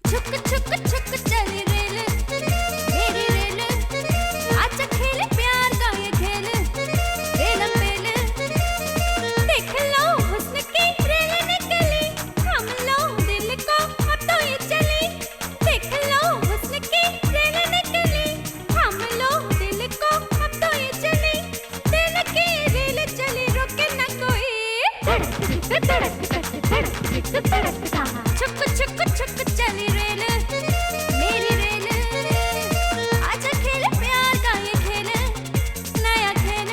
छुक छुक छुक चली रेल, मेरी रेल, आजा खेले प्यार का ये खेल, रेल मेल, देख लो हुस्न की रेल निकली, हम लो दिल को अब तो ये चली, देख लो हुस्न की रेल निकली, हम लो दिल को अब तो ये चली, दिल की रेल चली रुके न कोई, छुक छुक छुक चली रेल, मेरी रेल, आजा खेले प्यार का ये खेल, नया खेल।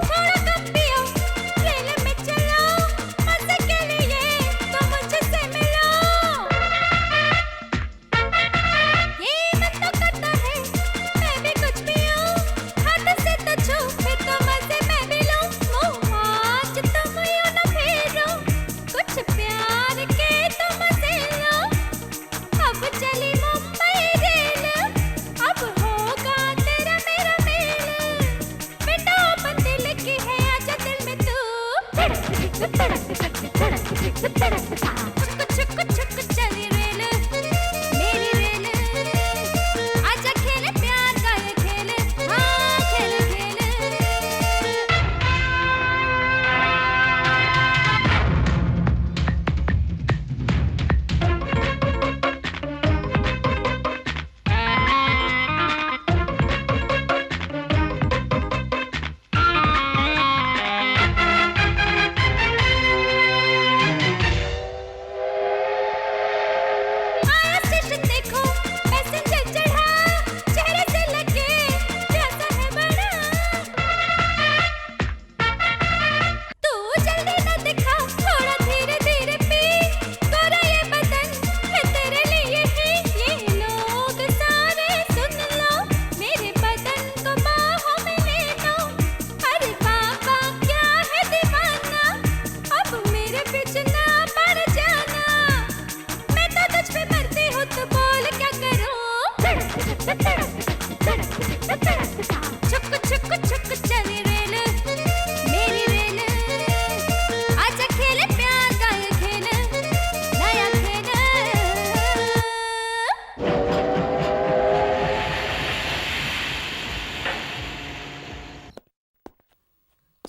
थोड़ा कम पियो, रेल में चलो, मजे के लिए तो मुझसे मिलो। ये मन तो करता है, मैं भी कुछ पियूं, हाथ से तो छू, फिर तो मजे मैं भी लूं। मुँह आज तुम यूं न फेरो, कुछ प्यार के तो मजे लो। अब चली मुंबई रेल, अब होगा तेरा मेरा मेल, बेटा अपन दिल की है आजा दिल में तू, छुक छुक छुक चली रेल, मेरी रेल, आजा खेले प्यार का ये खेल, हाँ खेल खेल।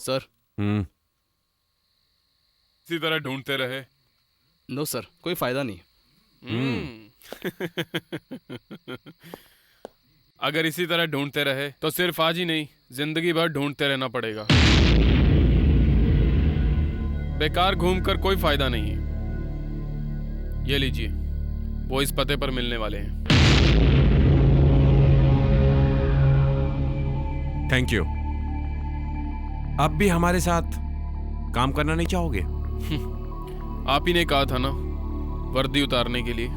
सर। इसी तरह ढूंढते रहे। नो सर, कोई फायदा नहीं। अगर इसी तरह ढूंढते रहे तो सिर्फ आज ही नहीं, जिंदगी भर ढूंढते रहना पड़ेगा। बेकार घूमकर कोई फायदा नहीं है। ये लीजिए, वो इस पते पर मिलने वाले हैं। Thank you. अब भी हमारे साथ काम करना नहीं चाहोगे? आप ही ने कहा था ना, वर्दी उतारने के लिए।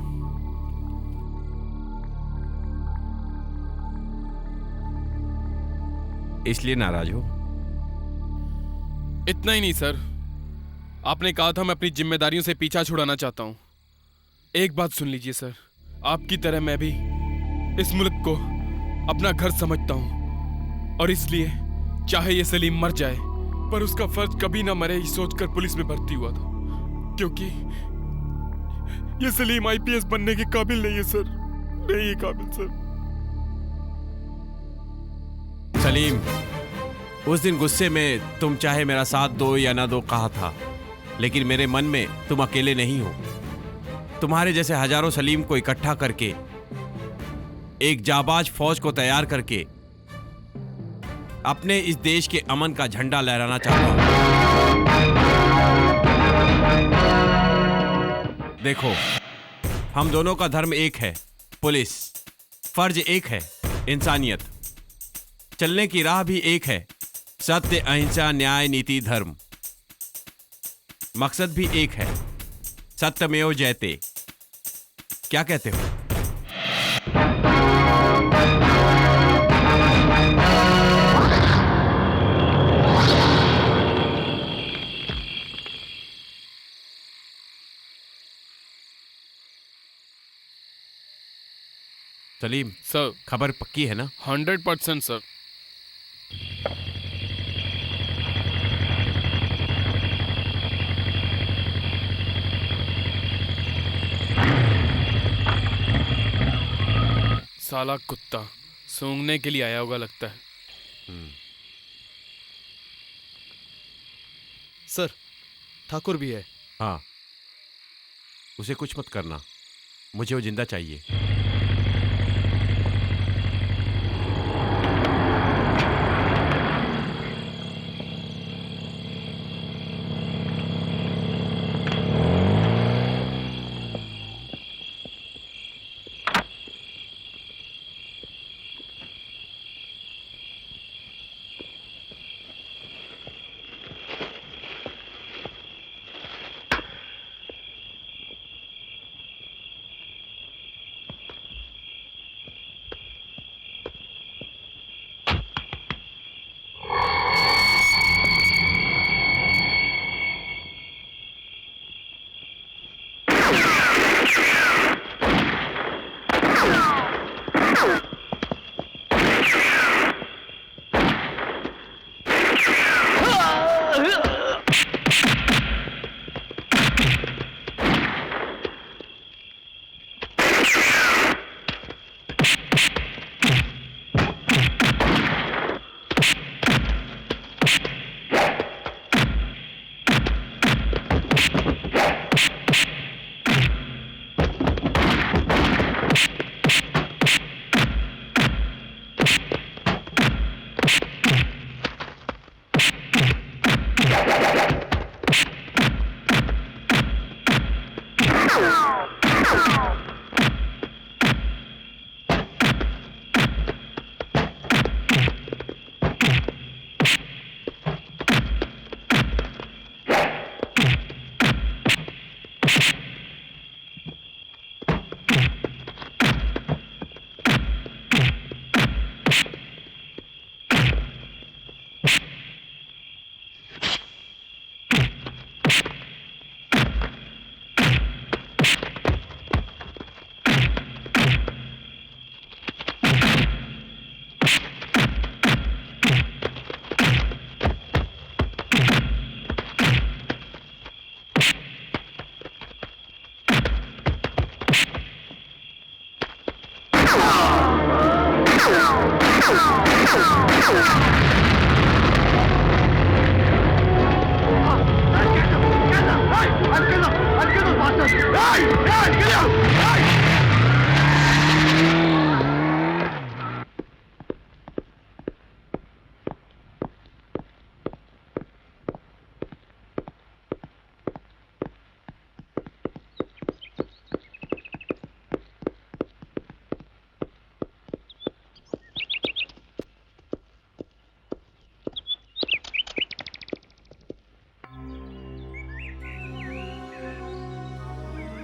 इसलिए नाराज हो? इतना ही नहीं सर, आपने कहा था मैं अपनी जिम्मेदारियों से पीछा छुड़ाना चाहता हूं। एक बात सुन लीजिए सर, आपकी तरह मैं भी इस मुल्क को अपना घर समझता हूं, और इसलिए चाहे ये सलीम मर जाए पर उसका फर्ज कभी ना मरे, ये सोचकर पुलिस में भर्ती हुआ था। क्योंकि ये सलीम आईपीएस बनने के काबिल नहीं है सर, नहीं है काबिल सर। सलीम, उस दिन गुस्से में तुम चाहे मेरा साथ दो या ना दो कहा था, लेकिन मेरे मन में तुम अकेले नहीं हो। तुम्हारे जैसे हजारों सलीम को इकट्ठा करके एक जाबाज फौज को तैयार करके अपने इस देश के अमन का झंडा लहराना चाहता हूं। देखो, हम दोनों का धर्म एक है, पुलिस। फर्ज एक है, इंसानियत। चलने की राह भी एक है, सत्य, अहिंसा, न्याय, नीति, धर्म। मकसद भी एक है, सत्यमेव जयते। क्या कहते हो? सलीम सर, खबर पक्की है ना? 100% सर। साला कुत्ता सूंघने के लिए आया होगा लगता है। सर, ठाकुर भी है। हाँ, उसे कुछ मत करना, मुझे वो जिंदा चाहिए।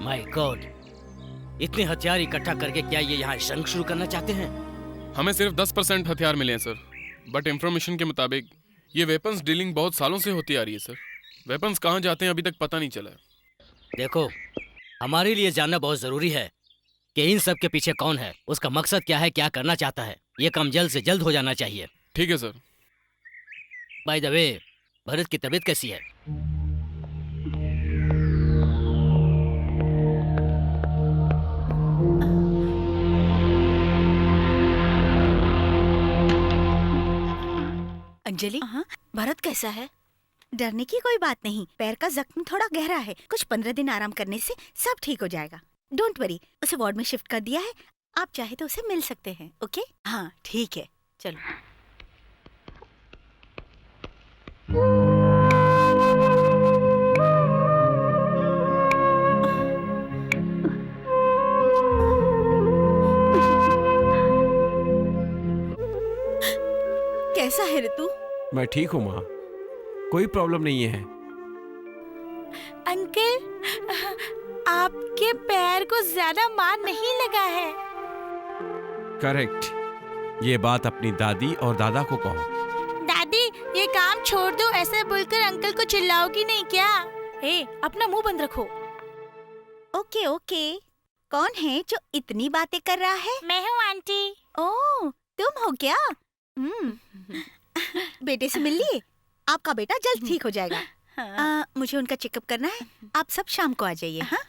माय गॉड, इतने हथियार इकट्ठा करके क्या ये यहाँ जंग शुरू करना चाहते हैं? हमें सिर्फ 10% हथियार मिले हैं सर, बट इंफॉर्मेशन के मुताबिक ये वेपन्स डीलिंग बहुत सालों से होती आ रही है सर। वेपन्स कहाँ जाते हैं अभी तक पता नहीं चला है। देखो, हमारे लिए जानना बहुत जरूरी है कि इन सब के पीछे कौन है, उसका मकसद क्या है, क्या करना चाहता है। ये काम जल्द से जल्द हो जाना चाहिए। ठीक है sir. By the way, Bharat की तबीयत कैसी है? अंजलि, भरत कैसा है? डरने की कोई बात नहीं, पैर का जख्म थोड़ा गहरा है, कुछ 15 दिन आराम करने से सब ठीक हो जाएगा। डोंट वरी, उसे वार्ड में शिफ्ट कर दिया है, आप चाहे तो उसे मिल सकते हैं। ओके? हाँ ठीक है, चलो। कैसा है ऋतु? मैं ठीक हूँ माँ, कोई प्रॉब्लम नहीं है। अंकल, आपके पैर को ज्यादा मार नहीं लगा है। करेक्ट, ये बात अपनी दादी और दादा को कहो। दादी, ये काम छोड़ दो, ऐसा बोलकर अंकल को चिल्लाओगी नहीं क्या? ए, अपना मुंह बंद रखो। ओके ओके, कौन है जो इतनी बातें कर रहा है? मैं हूँ आंटी। ओह, तुम हो क्या? बेटे से मिल लिए? आपका बेटा जल्द ठीक हो जाएगा। मुझे उनका चेकअप करना है, आप सब शाम को आ जाइए। हाँ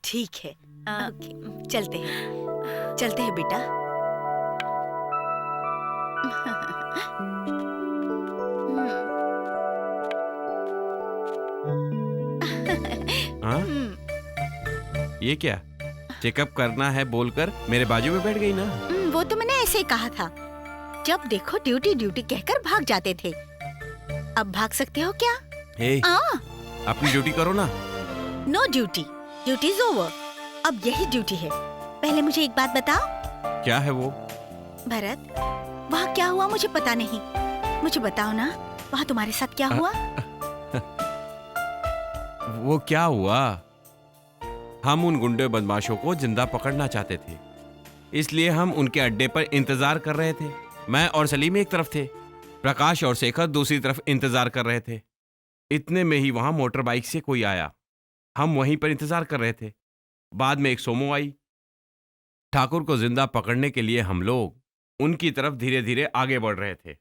ठीक है, ओके, चलते हैं बेटा। हाँ? ये क्या चेकअप करना है बोलकर मेरे बाजू में बैठ गई ना? वो तो मैंने ऐसे ही कहा था, जब देखो ड्यूटी ड्यूटी कहकर भाग जाते थे। अब भाग सकते हो क्या? हे, अपनी ड्यूटी करो ना। No duty, duty is over. अब यही ड्यूटी है। पहले मुझे एक बात बताओ। क्या है वो? भरत, वहाँ क्या हुआ मुझे पता नहीं, मुझे बताओ ना, वहाँ तुम्हारे साथ क्या हुआ? वो क्या हुआ? हम उन गुंडे बदमाशों को जिंदा पकड़ना चाहते थे, इसलिए हम उनके अड्डे पर इंतजार कर रहे थे। मैं और सलीम एक तरफ थे, प्रकाश और शेखर दूसरी तरफ इंतजार कर रहे थे। इतने में ही वहां मोटर बाइक से कोई आया, हम वहीं पर इंतजार कर रहे थे। बाद में एक सोमो आई। ठाकुर को जिंदा पकड़ने के लिए हम लोग उनकी तरफ धीरे धीरे आगे बढ़ रहे थे।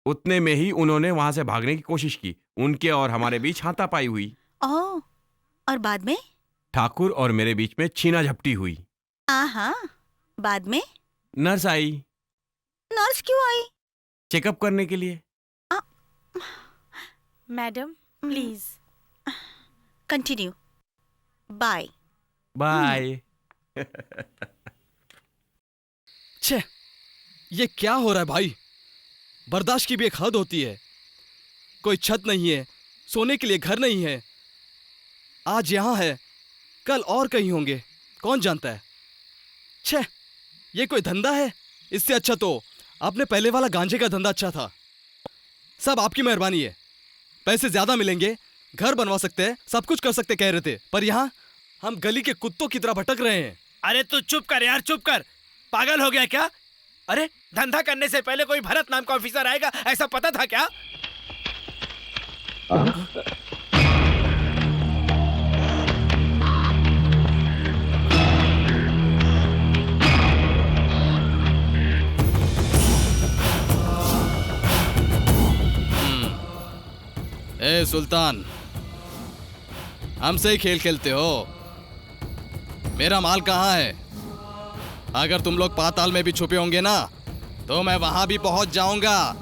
उतने में ही उन्होंने वहां से भागने की कोशिश की। उनके और हमारे बीच हाथापाई हुई। ओह, और बाद में? ठाकुर और मेरे बीच में छीना झपटी हुई। हाँ, बाद में? नर्स आई। नर्स क्यों आई? चेकअप करने के लिए। Madam please continue. Bye bye. छे, ये क्या हो रहा है भाई? बर्दाश्त की भी एक हद होती है। कोई छत नहीं है, सोने के लिए घर नहीं है। आज यहाँ है, कल और कहीं होंगे, कौन जानता है। छे, ये कोई धंधा है? इससे अच्छा तो आपने पहले वाला गांजे का धंधा अच्छा था। सब आपकी मेहरबानी है, पैसे ज्यादा मिलेंगे, घर बनवा सकते हैं, सब कुछ कर सकते कह रहे थे, पर यहाँ हम गली के कुत्तों की तरह भटक रहे हैं। अरे तू चुप कर यार, चुप कर। पागल हो गया क्या? अरे धंधा करने से पहले कोई भरत नाम का ऑफिसर आएगा, ऐसा पता था क्या? ए सुल्तान, हमसे ही खेल खेलते हो? मेरा माल कहाँ है? अगर तुम लोग पाताल में भी छुपे होंगे ना, तो मैं वहां भी पहुंच जाऊंगा।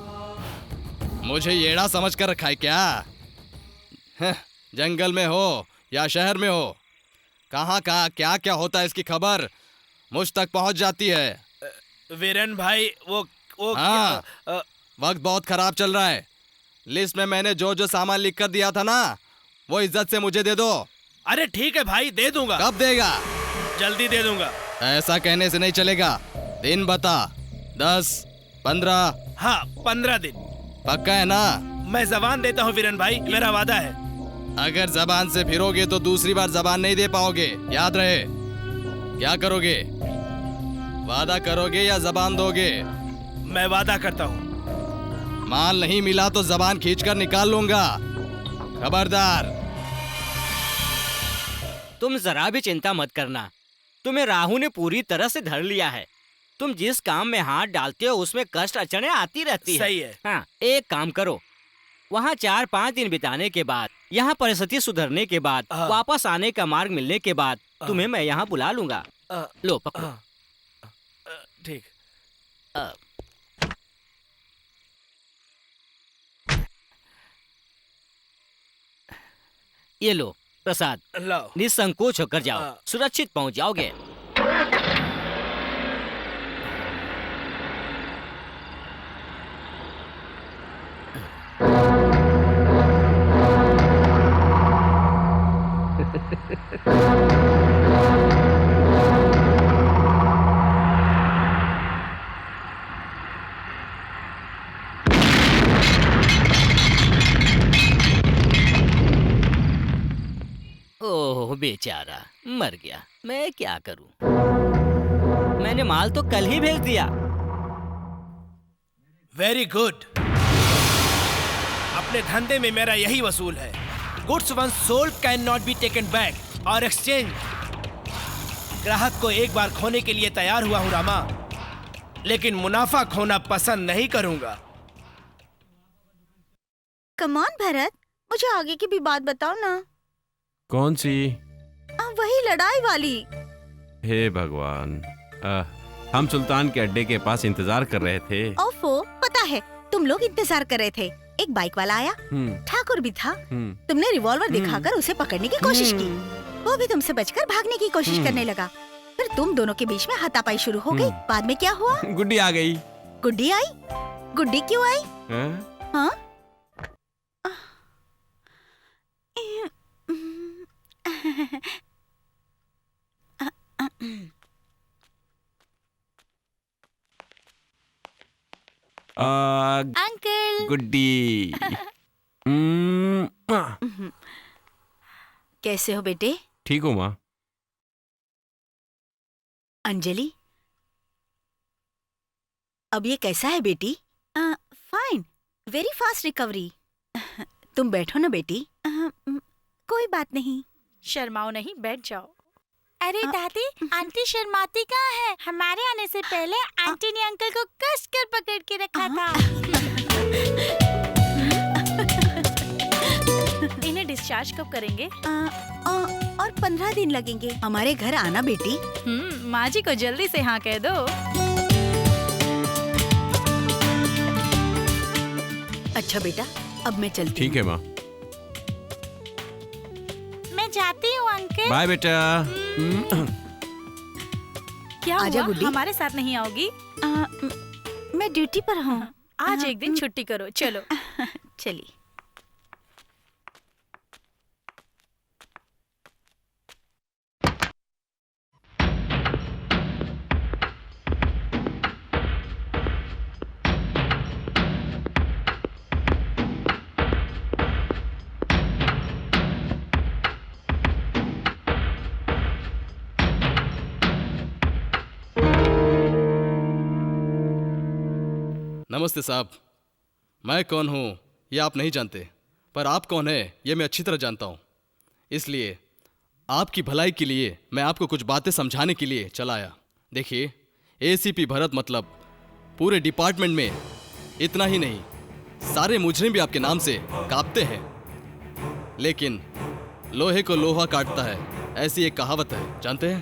मुझे येड़ा समझ कर रखा है क्या? जंगल में हो या शहर में हो, कहाँ कहाँ क्या क्या होता है इसकी खबर मुझ तक पहुंच जाती है। वीरेन भाई, वो हाँ, वक्त बहुत खराब चल रहा है। लिस्ट में मैंने जो जो सामान लिख कर दिया था ना, वो इज्जत से मुझे दे दो। अरे ठीक है भाई, दे दूंगा। कब देगा? जल्दी दे दूंगा। ऐसा कहने से नहीं चलेगा, दिन बता। 10, 15? हाँ, 15 दिन। पक्का है ना? मैं जबान देता हूँ वीरेन भाई, मेरा वादा है। अगर जबान से फिरोगे तो दूसरी बार जबान नहीं दे पाओगे, याद रहे। क्या करोगे? वादा करोगे या जबान दोगे? मैं वादा करता हूँ। माल नहीं मिला तो जबान खींचकर निकाल लूंगा, खबरदार। तुम जरा भी चिंता मत करना, तुम्हें राहु ने पूरी तरह से धर लिया है। तुम जिस काम में हाथ डालते हो उसमें कष्ट अड़चने आती रहती है। सही है। हाँ, एक काम करो, वहाँ 4-5 दिन बिताने के बाद, यहाँ परिस्थिति सुधरने के बाद, वापस आने का मार्ग मिलने के बाद तुम्हें मैं यहाँ बुला लूंगा। लो पकड़ो। ठीक। ये लो प्रसाद, लाओ। निसंकोच होकर जाओ, सुरक्षित पहुंच जाओगे। ओह बेचारा मर गया, मैं क्या करूं? मैंने माल तो कल ही भेज दिया। Very good. अपने धंधे में मेरा यही वसूल है। Goods once sold can not be taken back और एक्सचेंज। ग्राहक को एक बार खोने के लिए तैयार हुआ हूं रामा, लेकिन मुनाफा खोना पसंद नहीं करूंगा। कमान भरत, मुझे आगे की भी बात बताओ ना। कौन सी? वही लड़ाई वाली। हे भगवान, हम सुल्तान के अड्डे के पास इंतजार कर रहे थे। ओफो, पता है तुम लोग इंतजार कर रहे थे। एक बाइक वाला आया, ठाकुर भी था। तुमने रिवॉल्वर दिखाकर उसे पकड़ने की कोशिश की, वो भी तुमसे बचकर भागने की कोशिश करने लगा। फिर तुम दोनों के बीच में हाथापाई शुरू हो गई। बाद में क्या हुआ? गुड्डी आ गई। गुड्डी आई? गुड्डी क्यों आई? हाँ? अंकल। गुड्डी। कैसे हो बेटे? ठीक हो माँ? अंजलि, अब ये कैसा है बेटी? Fine, very fast recovery. तुम बैठो ना बेटी। कोई बात नहीं। शर्माओ नहीं, बैठ जाओ। अरे दादी, आंटी शर्माती कहाँ है? हमारे आने से पहले आंटी ने अंकल को कस कर पकड़ के रखा था। इन्हें डिस्चार्ज कब करेंगे? और 15 दिन लगेंगे। हमारे घर आना बेटी। माँ जी को जल्दी से हाँ कह दो। अच्छा बेटा, अब मैं चलती हूँ। ठीक है माँ। मैं जाती हूँ अंकल। बाय बेटा। क्या आजा हुआ? गुड्डी। हमारे साथ नहीं आओगी? मैं ड्यूटी पर हूँ। आज एक दिन छुट्टी करो। चलो। चलिए। नमस्ते साहब, मैं कौन हूँ ये आप नहीं जानते, पर आप कौन है ये मैं अच्छी तरह जानता हूँ। इसलिए आपकी भलाई के लिए मैं आपको कुछ बातें समझाने के लिए चला आया। देखिए, एसीपी भरत मतलब पूरे डिपार्टमेंट में इतना ही नहीं, सारे मुजरिम भी आपके नाम से कांपते हैं। लेकिन लोहे को लोहा काटता है, ऐसी एक कहावत है, जानते हैं?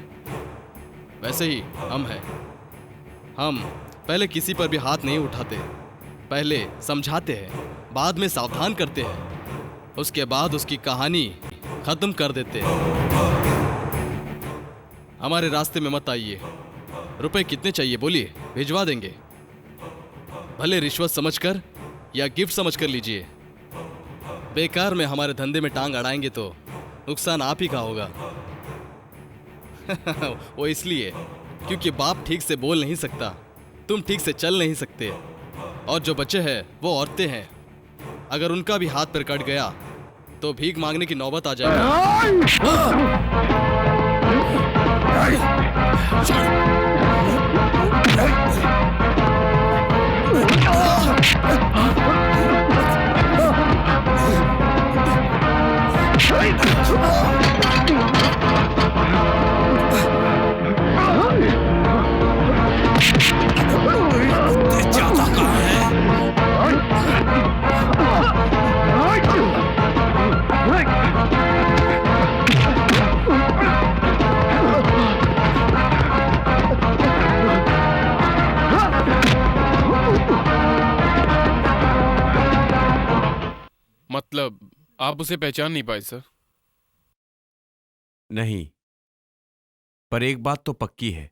वैसे ही हम हैं। हम पहले किसी पर भी हाथ नहीं उठाते, पहले समझाते हैं, बाद में सावधान करते हैं, उसके बाद उसकी कहानी खत्म कर देते हैं। हमारे रास्ते में मत आइए। रुपए कितने चाहिए बोलिए, भिजवा देंगे। भले रिश्वत समझकर या गिफ्ट समझकर लीजिए। बेकार में हमारे धंधे में टांग अड़ाएंगे तो नुकसान आप ही का होगा। वो इसलिए क्योंकि बाप ठीक से बोल नहीं सकता, तुम ठीक से चल नहीं सकते, और जो बच्चे हैं वो औरतें हैं। अगर उनका भी हाथ पैर कट गया तो भीख मांगने की नौबत आ जाएगी। मतलब आप उसे पहचान नहीं पाए सर? नहीं, पर एक बात तो पक्की है,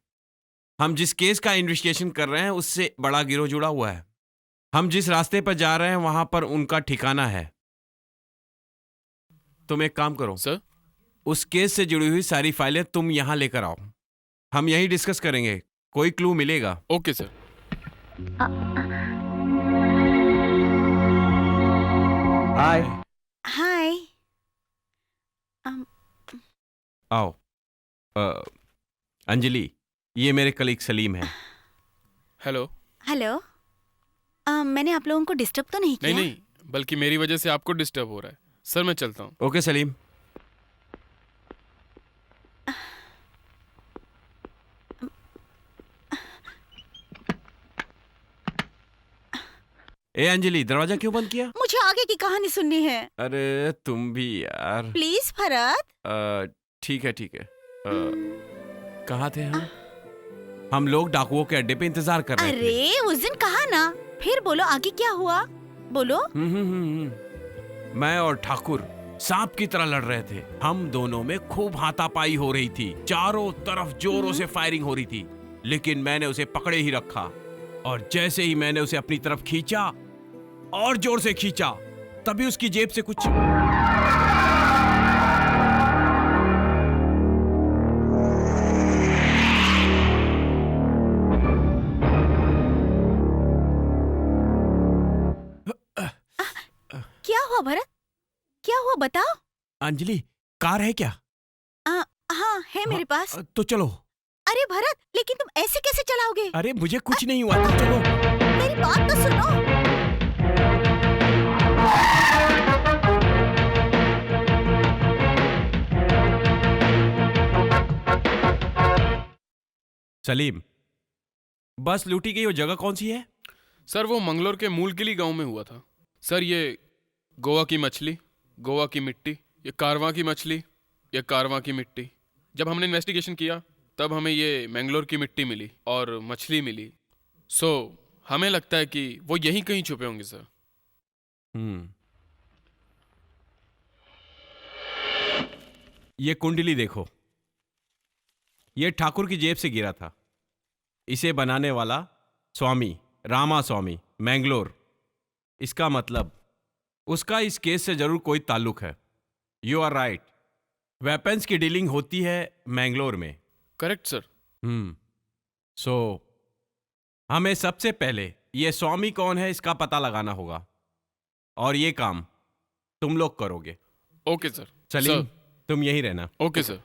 हम जिस केस का इन्वेस्टिगेशन कर रहे हैं उससे बड़ा गिरोह जुड़ा हुआ है। हम जिस रास्ते पर जा रहे हैं वहां पर उनका ठिकाना है। तुम एक काम करो सर, उस केस से जुड़ी हुई सारी फाइलें तुम यहां लेकर आओ, हम यही डिस्कस करेंगे, कोई क्लू मिलेगा। Okay sir. हाय। हाय। आओ। अंजलि, ये मेरे कलीग सलीम है। हेलो। हेलो। मैंने आप लोगों को डिस्टर्ब तो नहीं किया? नहीं, बल्कि मेरी वजह से आपको डिस्टर्ब हो रहा है। सर मैं चलता हूँ। ओके सलीम। ए अंजलि, दरवाजा क्यों बंद किया? मुझे आगे की कहानी सुननी है। अरे तुम भी यार। प्लीज भरत। ठीक है। कहाँ थे हम? हम लोग डाकुओं के अड्डे पे इंतजार कर रहे थे। अरे उस दिन कहा ना, फिर बोलो आगे क्या हुआ, बोलो। मैं और ठाकुर सांप की तरह लड़ रहे थे। हम दोनों में खूब हाथापाई हो रही थी, चारों तरफ जोरों से फायरिंग हो रही थी, लेकिन मैंने उसे पकड़े ही रखा। और जैसे ही मैंने उसे अपनी तरफ खींचा और जोर से खींचा, तभी उसकी जेब से कुछ क्या हुआ भरत, क्या हुआ बताओ। अंजलि, कार है क्या? हाँ है मेरे पास। तो चलो। अरे भरत, लेकिन तुम ऐसे कैसे चलाओगे? अरे मुझे कुछ नहीं हुआ, तो चलो। मेरी बात तो सुनो। सलीम, बस लूटी गई वो जगह कौन सी है? सर वो मंगलोर के मूलगिली गांव में हुआ था। सर ये गोवा की मछली, गोवा की मिट्टी, ये कारवां की मछली, ये कारवां की मिट्टी। जब हमने इन्वेस्टिगेशन किया तब हमें ये मैंगलोर की मिट्टी मिली और मछली मिली। सो हमें लगता है कि वो यहीं कहीं छुपे होंगे सर। ये कुंडली देखो, ये ठाकुर की जेब से गिरा था। इसे बनाने वाला स्वामी रामा स्वामी, मैंगलोर। इसका मतलब उसका इस केस से जरूर कोई ताल्लुक है। यू आर राइट, वेपन्स की डीलिंग होती है मैंगलोर में। Correct sir. सो हमें सबसे पहले ये स्वामी कौन है इसका पता लगाना होगा, और ये काम तुम लोग करोगे। Okay sir. सलीम, तुम यहीं रहना। Okay sir.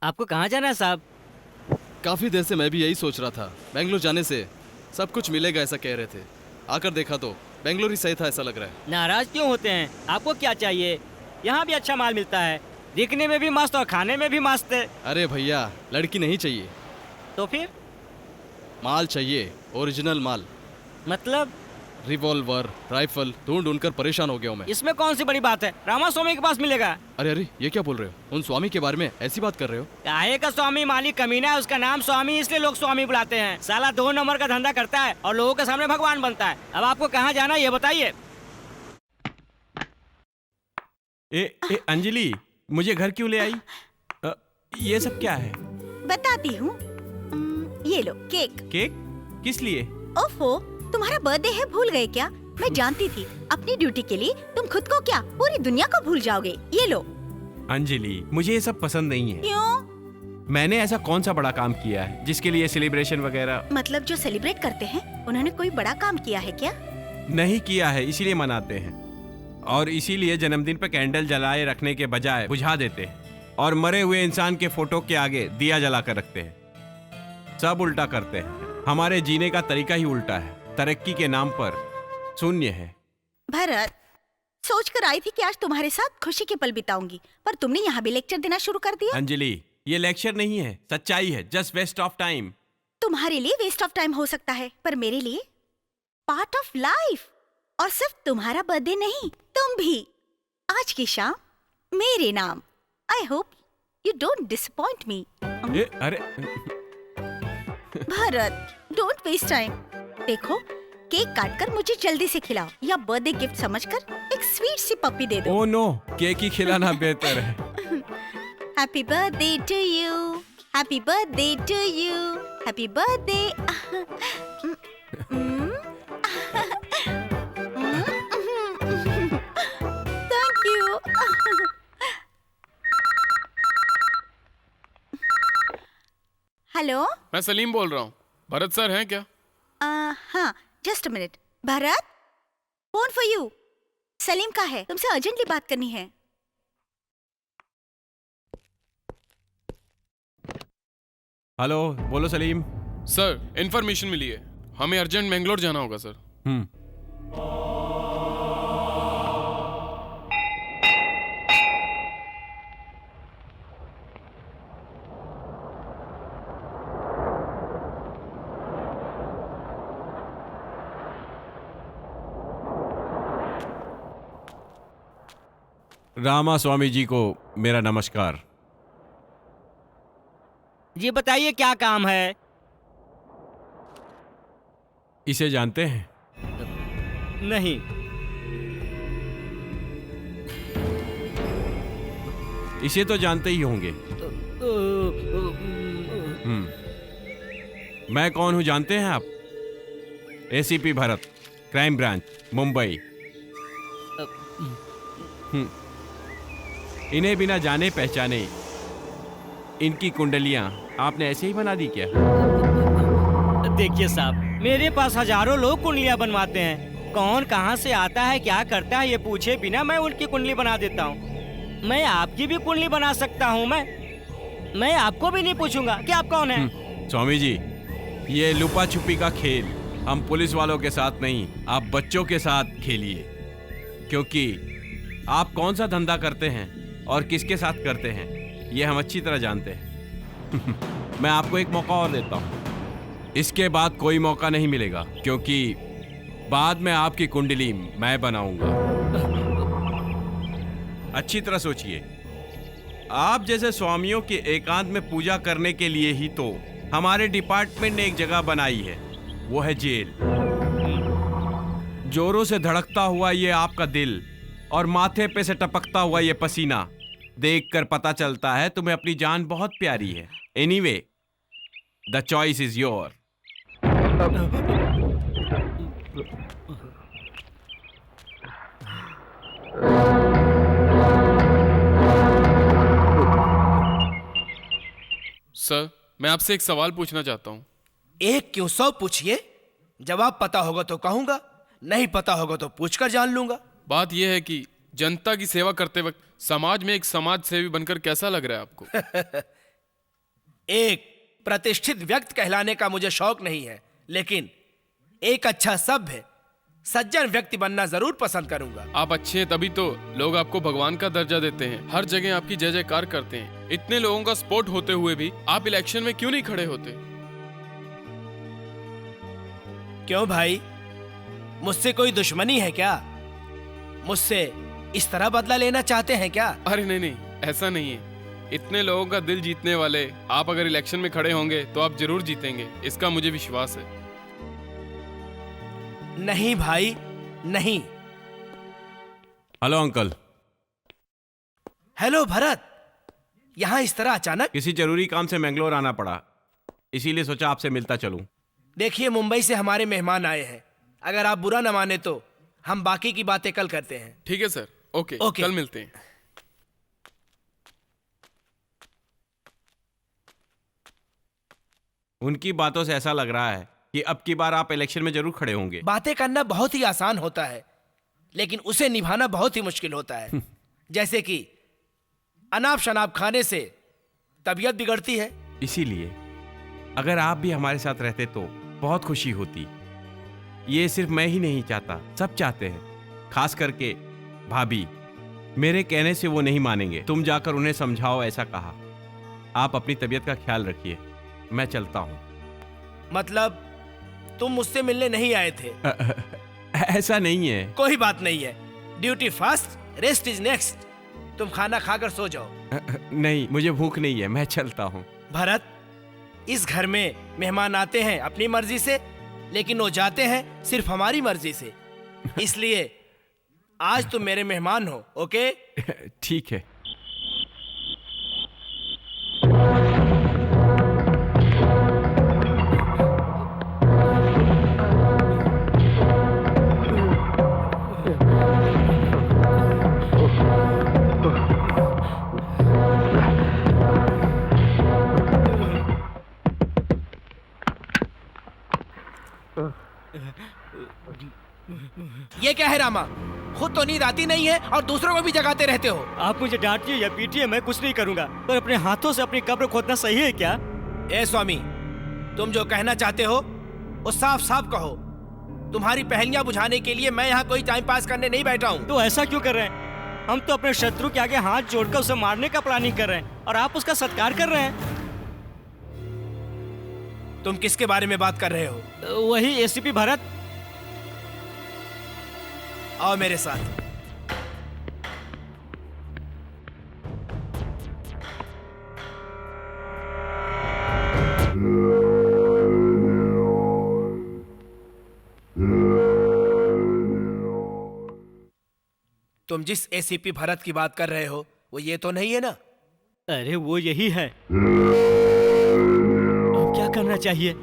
आपको कहाँ जाना है साहब? काफी देर से मैं भी यही सोच रहा था। बेंगलोर जाने से सब कुछ मिलेगा ऐसा कह रहे थे, आकर देखा तो बेंगलोर ही सही था ऐसा लग रहा है। नाराज क्यों होते हैं? आपको क्या चाहिए? यहाँ भी अच्छा माल मिलता है, दिखने में भी मस्त और खाने में भी मस्त है। अरे भैया, लड़की नहीं चाहिए। तो फिर? माल चाहिए, ओरिजिनल माल। मतलब रिवॉल्वर, राइफल ढूंढ ढूंढ कर परेशान हो गया हूँ मैं। इसमें कौन सी बड़ी बात है, रामास्वामी के पास मिलेगा। अरे ये क्या बोल रहे हो? उन स्वामी के बारे में ऐसी बात कर रहे हो? काहे का स्वामी? मालिक कमीना है, उसका नाम स्वामी इसलिए लोग स्वामी बुलाते हैं। साला 2 नंबर का धंधा करता है और लोगों के सामने भगवान बनता है। अब आपको कहाँ जाना है ये बताइए। अंजलि, मुझे घर क्यों ले आई? ये सब क्या है? बताती हूँ। ये लो केक। केक? किस लिए? ओफो, तुम्हारा बर्थडे है, भूल गए क्या? मैं जानती थी अपनी ड्यूटी के लिए तुम खुद को क्या पूरी दुनिया को भूल जाओगे। ये लो। अंजलि, मुझे ये सब पसंद नहीं है। क्यों? मैंने ऐसा कौन सा बड़ा काम किया है जिसके लिए सेलिब्रेशन वगैरह? मतलब जो सेलिब्रेट करते हैं उन्होंने कोई बड़ा काम किया है क्या? नहीं किया है, इसीलिए मनाते हैं। और इसीलिए जन्मदिन पर कैंडल जलाए रखने के बजाय बुझा देते हैं और मरे हुए इंसान के फोटो के आगे दिया जला कर रखते हैं। सब उल्टा करते हैं। हमारे जीने का तरीका ही उल्टा है। तरक्की के नाम पर शून्य है। भरत, सोच कर आई थी कि आज तुम्हारे साथ खुशी के पल बिताऊंगी, पर तुमने यहाँ भी लेक्चर देना शुरू कर दिया। अंजलि, ये लेक्चर नहीं है, सच्चाई है। Just waste of time. तुम्हारे लिए वेस्ट ऑफ टाइम हो सकता है, पर मेरे लिए पार्ट ऑफ लाइफ। और सिर्फ तुम्हारा बर्थडे नहीं, तुम भी आज की शाम मेरे नाम। I hope you don't disappoint मी। अरे भरत, डोंट वेस्ट टाइम। देखो, केक काटकर मुझे जल्दी से खिलाओ या बर्थडे गिफ्ट समझकर एक स्वीट सी पप्पी दे दो। ओह नो, केक ही खिलाना बेहतर है। Happy birthday to you, happy birthday to you, happy birthday. Thank you. Hello, मैं सलीम बोल रहा हूँ। भरत सर हैं क्या? हाँ, just a minute. Bharat, phone for you. Salim का है, तुमसे अर्जेंटली बात करनी है। हेलो, बोलो सलीम। सर, इन्फॉर्मेशन मिली है, हमें अर्जेंट मैंगलोर जाना होगा सर। रामा स्वामी जी को मेरा नमस्कार। जी बताइए क्या काम है? इसे जानते हैं? नहीं। इसे तो जानते ही होंगे। मैं कौन हूं जानते हैं आप? ACP Bharat, crime branch, Mumbai. इन्हें बिना जाने पहचाने इनकी कुंडलियां आपने ऐसे ही बना दी क्या? देखिए साहब, मेरे पास हजारों लोग कुंडलियां बनवाते हैं। कौन कहां से आता है, क्या करता है, ये पूछे बिना मैं उनकी कुंडली बना देता हूँ। मैं आपकी भी कुंडली बना सकता हूँ। मैं आपको भी नहीं पूछूंगा कि आप कौन हैं। स्वामी जी, ये लुपा छुपी का खेल हम पुलिस वालों के साथ नहीं, आप बच्चों के साथ खेलिए। क्योंकि आप कौन सा धंधा करते हैं और किसके साथ करते हैं, ये हम अच्छी तरह जानते हैं। मैं आपको एक मौका और देता हूँ। इसके बाद कोई मौका नहीं मिलेगा, क्योंकि बाद में आपकी कुंडली मैं बनाऊंगा। अच्छी तरह सोचिए। आप जैसे स्वामियों की एकांत में पूजा करने के लिए ही तो हमारे डिपार्टमेंट ने एक जगह बनाई है, वो है जेल। जोरों से धड़कता हुआ ये आपका दिल और माथे पे से टपकता हुआ ये पसीना देखकर पता चलता है तुम्हें अपनी जान बहुत प्यारी है। Anyway, the choice is your. Sir, मैं आपसे एक सवाल पूछना चाहता हूँ। एक क्यों 100 पूछिए। जवाब पता होगा तो कहूंगा, नहीं पता होगा तो पूछकर जान लूंगा। बात यह है कि जनता की सेवा करते वक्त समाज में एक समाज सेवी बनकर कैसा लग रहा है आपको? एक प्रतिष्ठित व्यक्ति कहलाने का मुझे शौक नहीं है, लेकिन एक अच्छा सभ्य सज्जन व्यक्ति बनना जरूर पसंद करूंगा। आप अच्छे हैं तभी तो लोग आपको भगवान का दर्जा देते हैं, हर जगह आपकी जय जयकार करते हैं। इतने लोगों का सपोर्ट होते हुए भी आप इलेक्शन में क्यों नहीं खड़े होते? क्यों भाई, मुझसे कोई दुश्मनी है क्या? मुझसे इस तरह बदला लेना चाहते हैं क्या? अरे नहीं नहीं, ऐसा नहीं है। इतने लोगों का दिल जीतने वाले आप अगर इलेक्शन में खड़े होंगे तो आप जरूर जीतेंगे, इसका मुझे विश्वास है। नहीं भाई, नहीं। Hello uncle. हेलो भरत, यहाँ इस तरह अचानक? किसी जरूरी काम से मैंगलोर आना पड़ा, इसीलिए सोचा आपसे मिलता चलूं। देखिए, मुंबई से हमारे मेहमान आए हैं। अगर आप बुरा न माने तो हम बाकी की बातें कल करते हैं। ठीक है सर, ओके, कल मिलते हैं। उनकी बातों से ऐसा लग रहा है कि अब की बार आप इलेक्शन में जरूर खड़े होंगे। बातें करना बहुत ही आसान होता है, लेकिन उसे निभाना बहुत ही मुश्किल होता है। जैसे कि अनाप शनाप खाने से तबीयत बिगड़ती है। इसीलिए अगर आप भी हमारे साथ रहते तो बहुत खुशी होती। ये सिर्फ मैं ही नहीं चाहता, सब चाहते हैं, खास करके भाभी। मेरे कहने से वो नहीं मानेंगे। तुम जाकर उन्हें समझाओ, ऐसा कहा। आप अपनी तबीयत का ख्याल रखिए, मैं चलता हूं। मतलब तुम मुझसे मिलने नहीं आए थे? ऐसा नहीं है। कोई बात नहीं है। Duty first, rest is next. तुम खाना खाकर सो जाओ। नहीं, मुझे भूख नहीं है, मैं चलता हूं। भरत, इस घर में मेहमान आते हैं अपनी मर्जी से, लेकिन वो जाते हैं सिर्फ हमारी मर्जी से। इसलिए आज तुम मेरे मेहमान हो, ओके? ठीक है। ये क्या है रामा? खुद तो नींद आती नहीं है और दूसरों को भी जगाते रहते हो। आप मुझे डांटिए या पीटिए, मैं कुछ नहीं करूंगा, पर अपने हाथों से अपनी कब्र खोदना सही है क्या? ए स्वामी, तुम जो कहना चाहते हो वो साफ साफ कहो। तुम्हारी पहेलियां बुझाने के लिए मैं यहाँ कोई टाइम पास करने नहीं बैठा हूँ। तो ऐसा क्यों कर रहे हैं? हम तो अपने शत्रु के आगे हाथ जोड़कर उसे मारने का प्लानिंग कर रहे हैं और आप उसका सत्कार कर रहे हैं। तुम किसके बारे में बात कर रहे हो? वही एसीपी भरत। आओ मेरे साथ। तुम जिस एसीपी भरत की बात कर रहे हो वो ये तो नहीं है ना? अरे वो यही है। अब क्या करना चाहिए?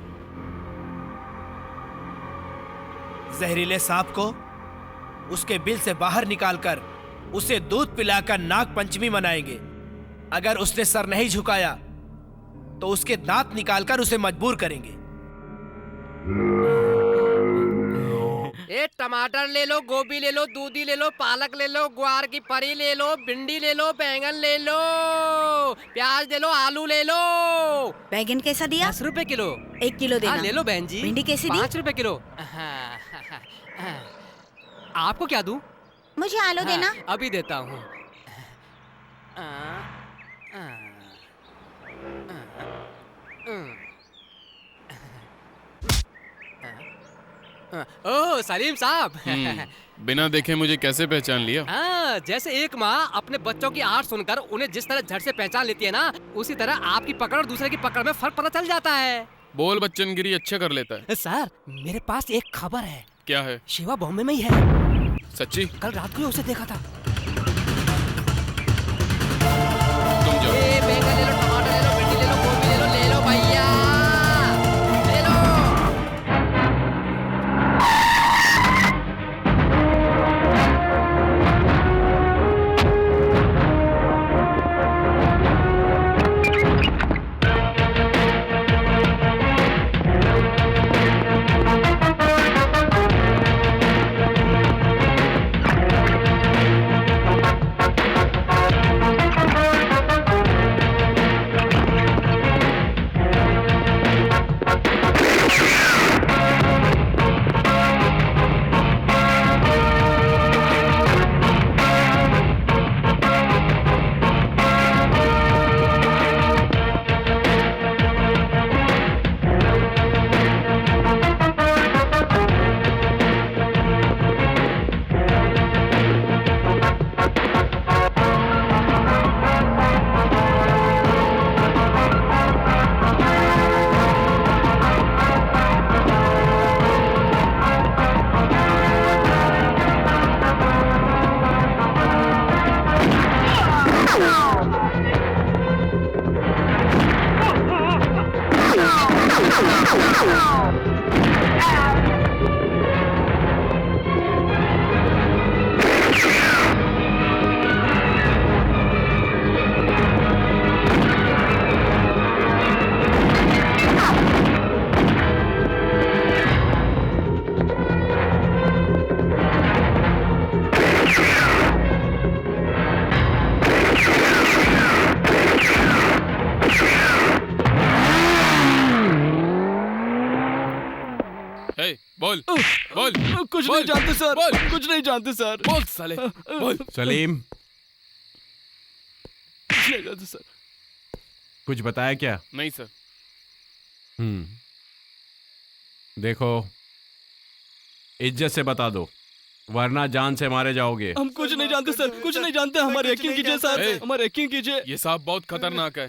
जहरीले सांप को उसके बिल से बाहर निकालकर उसे दूध पिलाकर नाग पंचमी मनाएंगे। अगर उसने सर नहीं झुकाया तो उसके दांत निकालकर उसे मजबूर करेंगे। टमाटर ले लो, गोभी ले लो, दूधी ले लो, पालक ले लो, ग्वार की फली ले लो, भिंडी ले लो, बैंगन ले लो, प्याज ले लो, आलू ले लो। बैंगन कैसा दिया? 10 रुपए किलो। 1 किलो देना। ले लो बहन जी। भिंडी कैसी दी? 5 रुपए किलो। आपको क्या दूं? मुझे आलू देना। अभी देता हूँ। ओह सलीम साहब। बिना देखे मुझे कैसे पहचान लिया? हाँ, जैसे एक माँ अपने बच्चों की आर्ट सुनकर उन्हें जिस तरह झट से पहचान लेती है ना, उसी तरह आपकी पकड़ और दूसरे की पकड़ में फर्क पता चल जाता है। बोल बच्चनगिरी अच्छा कर लेता है। सर, मेरे पास एक खबर है। क्या है? शिवा बॉम्बे में ही है। सच्ची? कल रात को ही उसे देखा था। तुम जाओ। बैंगन ले लो, टमाटर ले लो, भिंडी ले लो, गोभी ले लो भैया, ले लो। हे, बोल बोल कुछ बोल, नहीं जानते सर, बोल, कुछ नहीं जानते सर। बोल साले बोल। सलीम, कुछ नहीं जानते सर। कुछ बताया क्या? नहीं सर। देखो, इज्जत से बता दो, वरना जान से मारे जाओगे। हम कुछ नहीं जानते सर, कुछ नहीं जानते। हमारे यकीन कीजिए सर, हमारे यकीन कीजिए। ये सांप बहुत खतरनाक है,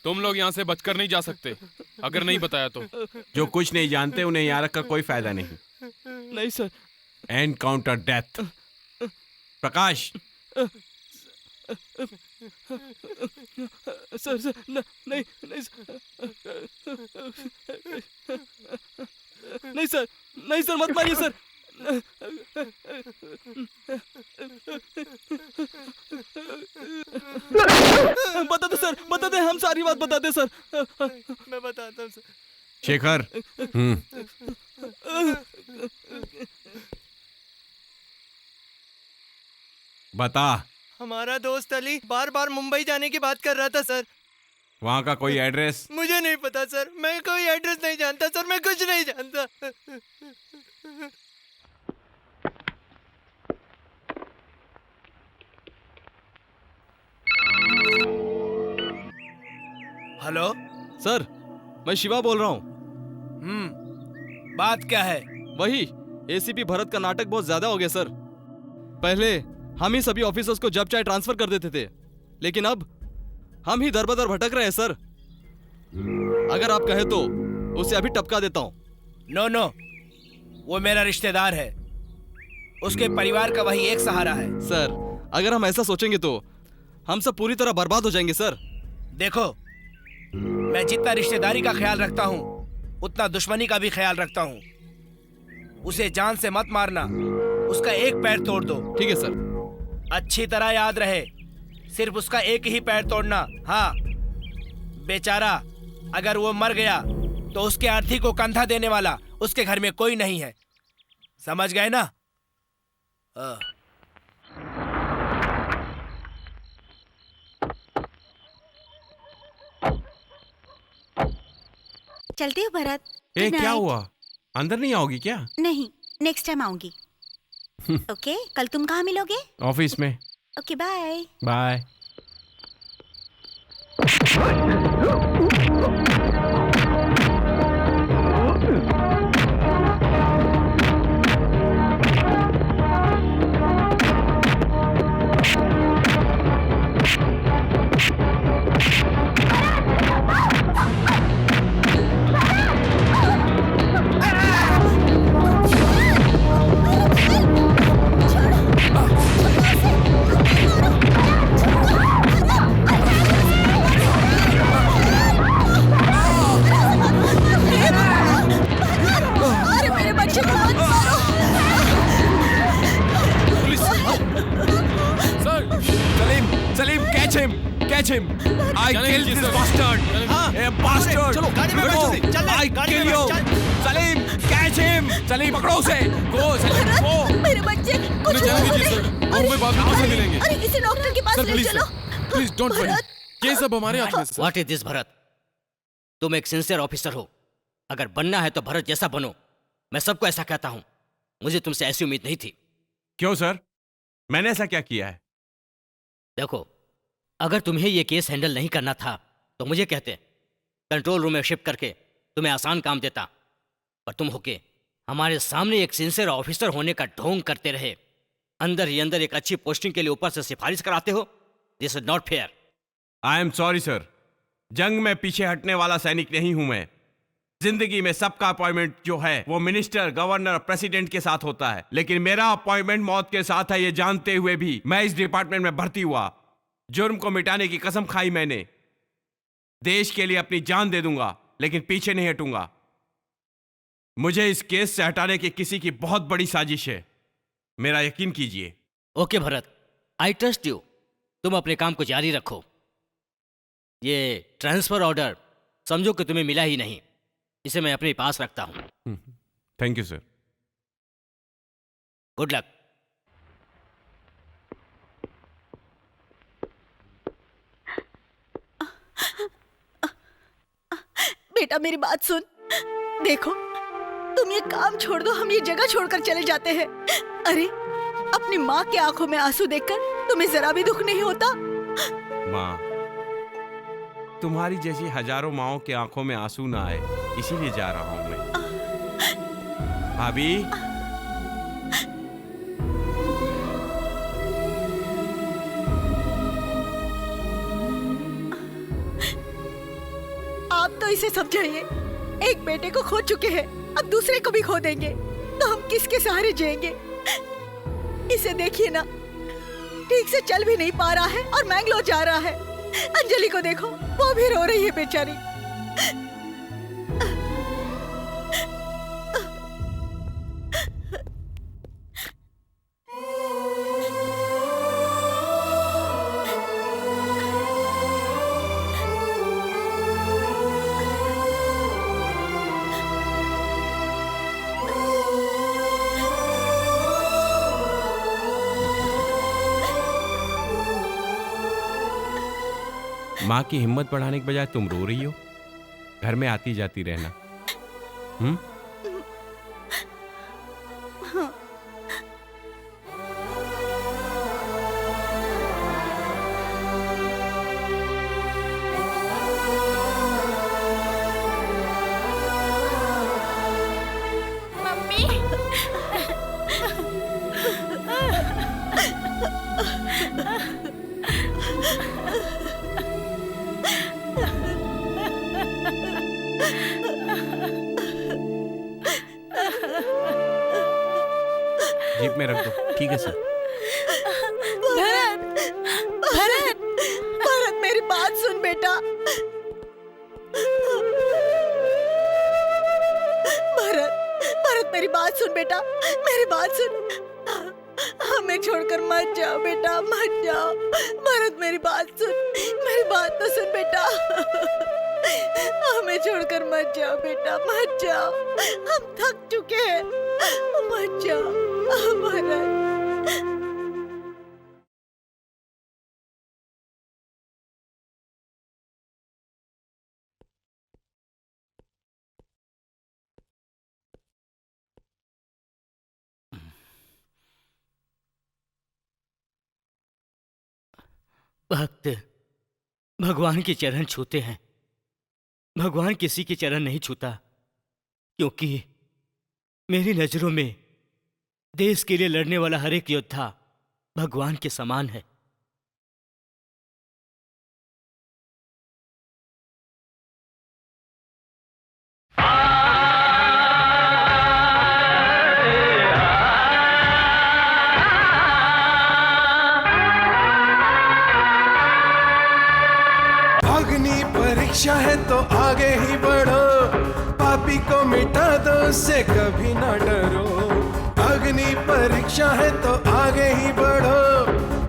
तुम लोग यहाँ से बचकर नहीं जा सकते अगर नहीं बताया तो। जो कुछ नहीं जानते उन्हें यहाँ रखकर कोई फायदा नहीं। नहीं sir. Encounter death. Prakash, sir sir नहीं नहीं नहीं सर, नहीं सर, मत मारिए सर। बता दो सर, बता दे, हम सारी बात बता दे सर। मैं बताता हूँ सर। शेखर, बता। हमारा दोस्त अली बार बार मुंबई जाने की बात कर रहा था सर। वहाँ का कोई एड्रेस? मुझे नहीं पता सर, मैं कोई एड्रेस नहीं जानता सर, मैं कुछ नहीं जानता। हेलो सर, मैं शिवा बोल रहा हूँ। बात क्या है? वही एसीपी भरत का नाटक बहुत ज्यादा हो गया सर। पहले हम ही सभी ऑफिसर्स को जब चाहे ट्रांसफर कर देते थे, लेकिन अब हम ही दर बदर भटक रहे हैं सर। अगर आप कहे तो उसे अभी टपका देता हूँ। नो नो, वो मेरा रिश्तेदार है, उसके परिवार का वही एक सहारा है। सर, अगर हम ऐसा सोचेंगे तो हम सब पूरी तरह बर्बाद हो जाएंगे सर। देखो, मैं जितना रिश्तेदारी का ख्याल रखता हूँ उतना दुश्मनी का भी ख्याल रखता हूँ। उसे जान से मत मारना, उसका एक पैर तोड़ दो। ठीक है सर। अच्छी तरह याद रहे, सिर्फ उसका एक ही पैर तोड़ना। हाँ, बेचारा अगर वो मर गया तो उसके अर्थी को कंधा देने वाला उसके घर में कोई नहीं है। समझ गए ना? चलती हूँ भरत। ए, Good क्या night। हुआ? अंदर नहीं आओगी क्या? नहीं, नेक्स्ट टाइम आऊंगी। ओके, कल तुम कहाँ मिलोगे? ऑफिस में। Okay, bye. बाय। अरे मेरे बच्चे को मत मारो। Salim, Salim, catch him, catch him. I killed this bastard. A bastard. चलो, गाड़ी में बैठो जल्दी, चल, I गाड़ी kill में you. बैठ, चल। Salim, catch him. सलीम, पकड़ो उसे. Go, Salim, go. मेरे बच्चे कुछ उन्हें जाने दीजिए सर, हम में बाद में मिलेंगे। अरे इसे डॉक्टर के पास सर, ले प्लीज चलो। सर, प्लीज डोंट वरी, ये सब हमारे हाथ में sir. What is this Bharat? तुम एक सिंसियर ऑफिसर हो, अगर बनना है तो भरत जैसा बनो। मैं सबको ऐसा कहता हूं, मुझे तुमसे ऐसी उम्मीद नहीं थी। क्यों सर? मैंने ऐसा क्या किया है? देखो, अगर तुम्हें यह केस हैंडल नहीं करना था तो मुझे कहते, कंट्रोल रूम में शिफ्ट करके तुम्हें आसान काम देता। पर तुम होके हमारे सामने एक सिंसियर ऑफिसर होने का ढोंग करते रहे, अंदर ही अंदर एक अच्छी पोस्टिंग के लिए ऊपर से सिफारिश कराते हो। This is not fair. I am sorry sir, जंग में पीछे हटने वाला सैनिक नहीं हूं मैं। जिंदगी में सबका अपॉइंटमेंट जो है वो मिनिस्टर, गवर्नर, प्रेसिडेंट के साथ होता है, लेकिन मेरा अपॉइंटमेंट मौत के साथ है। ये जानते हुए भी मैं इस डिपार्टमेंट में भर्ती हुआ। जुर्म को मिटाने की कसम खाई मैंने। देश के लिए अपनी जान दे दूंगा, लेकिन पीछे नहीं हटूंगा। मुझे इस केस से हटाने की किसी की बहुत बड़ी साजिश है, मेरा यकीन कीजिए। Okay Bharat, I trust you. तुम अपने काम को जारी रखो। ये ट्रांसफर ऑर्डर समझो कि तुम्हें मिला ही नहीं, इसे मैं अपने पास रखता हूं। Thank you sir. Good luck. बेटा मेरी बात सुन। देखो, तुम ये काम छोड़ दो, हम ये जगह छोड़कर चले जाते हैं। अरे अपनी माँ के आंखों में आंसू देखकर तुम्हें जरा भी दुख नहीं होता? माँ, तुम्हारी जैसी हजारों माओं के आंखों में आंसू ना आए, इसीलिए जा रहा हूँ मैं। भाभी, आप तो इसे समझाइए, एक बेटे को खो चुके हैं, अब दूसरे को भी खो देंगे तो हम किसके सहारे जिएंगे? इसे देखिए ना, ठीक से चल भी नहीं पा रहा है और मैंगलोर जा रहा है। अंजलि को देखो, वो भी रो रही है बेचारी। माँ की हिम्मत बढ़ाने के बजाय तुम रो रही हो। घर में आती जाती रहना। जीप में रख दो। ठीक है सर। भरत, भरत, भरत मेरी बात सुन बेटा। भरत, भरत मेरी बात सुन बेटा, मेरी बात सुन। हमें छोड़कर मत जाओ बेटा, मत जाओ। भरत मेरी बात सुन, मेरी बात तो सुन बेटा। हमें छोड़कर मत जाओ बेटा, मत जाओ। हम थक चुके हैं, मत जाओ भरत। भक्त भगवान के चरण छूते हैं, भगवान किसी के चरण नहीं छूता, क्योंकि मेरी नजरों में देश के लिए लड़ने वाला हर एक योद्धा भगवान के समान है। अग्नि परीक्षा है तो आगे ही बढ़ो, पापी को मिटा दो, उससे कभी ना डरो। अग्नि परीक्षा है तो आगे ही बढ़ो,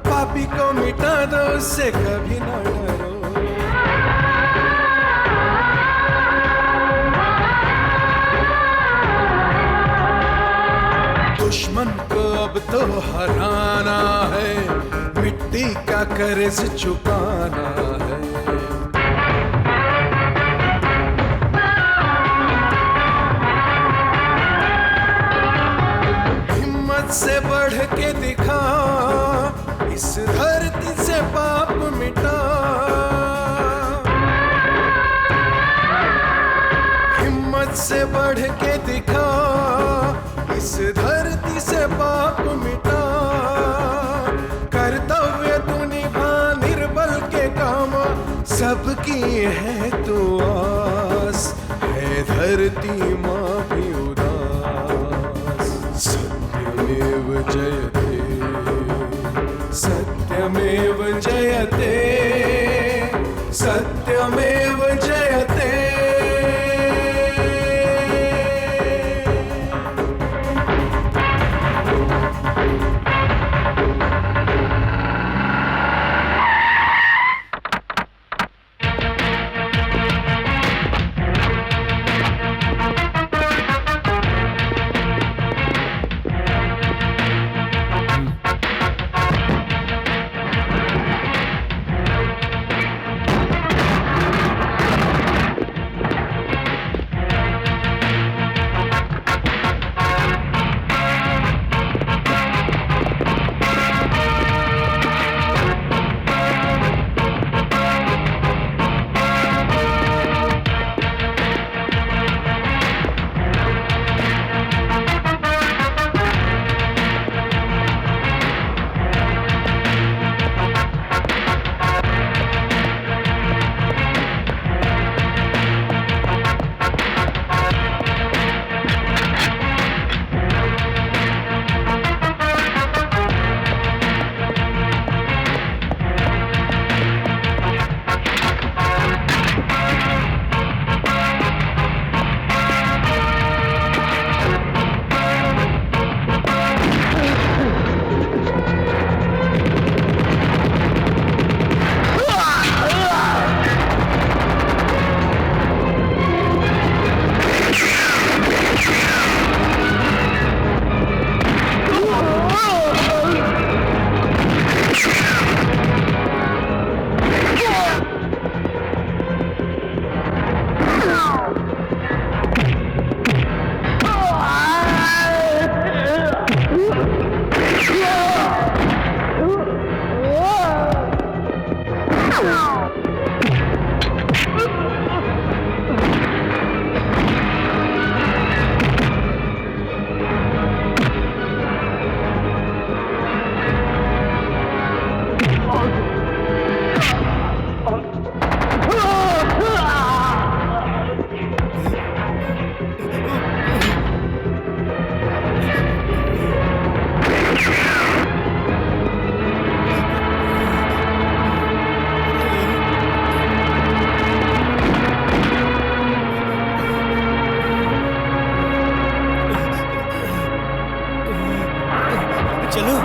पापी को मिटा दो, उससे कभी ना डरो। दुश्मन को अब तो हराना है, मिट्टी का कर्ज चुकाना है। से बढ़ के दिखा, इस धरती से पाप मिटा। हिम्मत से बढ़ के दिखा, इस धरती से पाप मिटा। कर्तव्य तू निभा, निर्बल के काम सबकी है तो आस, है धरती माँ भी उदास। सत्यमेव जयते, सत्यमेव जयते, सत्यमेव जयते। चलो।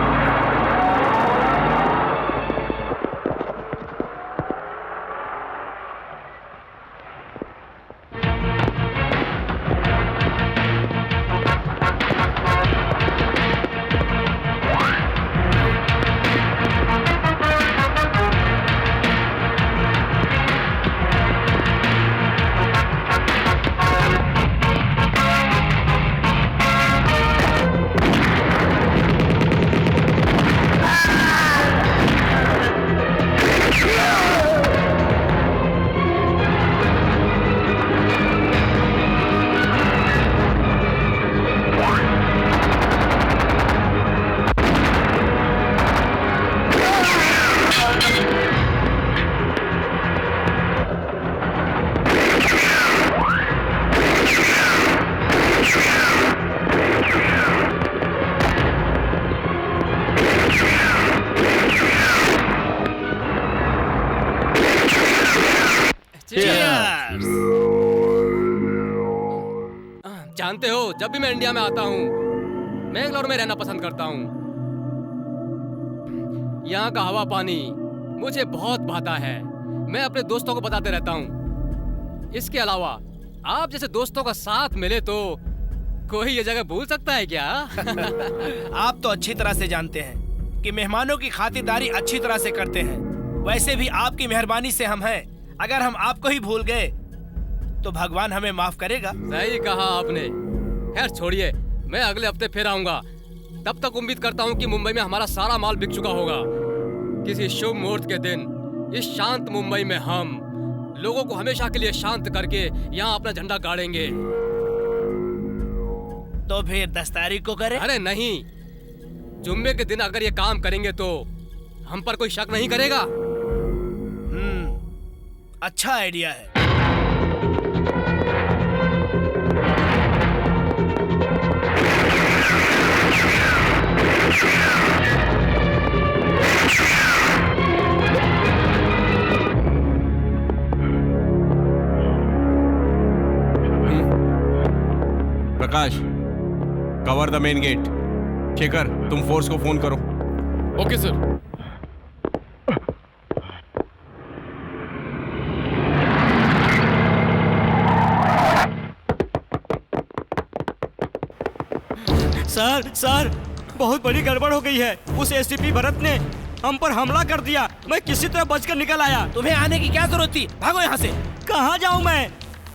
जानते हो, जब भी मैं इंडिया में आता हूँ मैंगलोर में रहना पसंद करता हूँ। यहाँ का हवा पानी मुझे बहुत भाता है। मैं अपने दोस्तों को बताते रहता हूँ। इसके अलावा आप जैसे दोस्तों का साथ मिले तो कोई ये जगह भूल सकता है क्या? आप तो अच्छी तरह से जानते हैं कि मेहमानों की खातिरदारी अच्छी तरह से करते हैं। वैसे भी आपकी मेहरबानी से हम हैं। अगर हम आपको ही भूल गए तो भगवान हमें माफ करेगा। सही कहा आपने। खैर छोड़िए, मैं अगले हफ्ते फिर आऊंगा। तब तक उम्मीद करता हूँ कि मुंबई में हमारा सारा माल बिक चुका होगा। किसी शुभ मुहूर्त के दिन इस शांत मुंबई में हम लोगों को हमेशा के लिए शांत करके यहाँ अपना झंडा गाड़ेंगे। तो फिर 10 तारीख को करें? अरे नहीं, जुम्मे के दिन अगर ये काम करेंगे तो हम पर कोई शक नहीं करेगा। अच्छा आइडिया है। Prakash, cover the main gate. Shekhar, तुम फोर्स को फोन करो। Okay sir. सर बहुत बड़ी गड़बड़ हो गई है। उस एसटीपी भरत ने हम पर हमला कर दिया। मैं किसी तरह बचकर निकल आया। तुम्हें आने की क्या जरूरत थी? भागो यहाँ से। कहाँ जाऊँ मैं?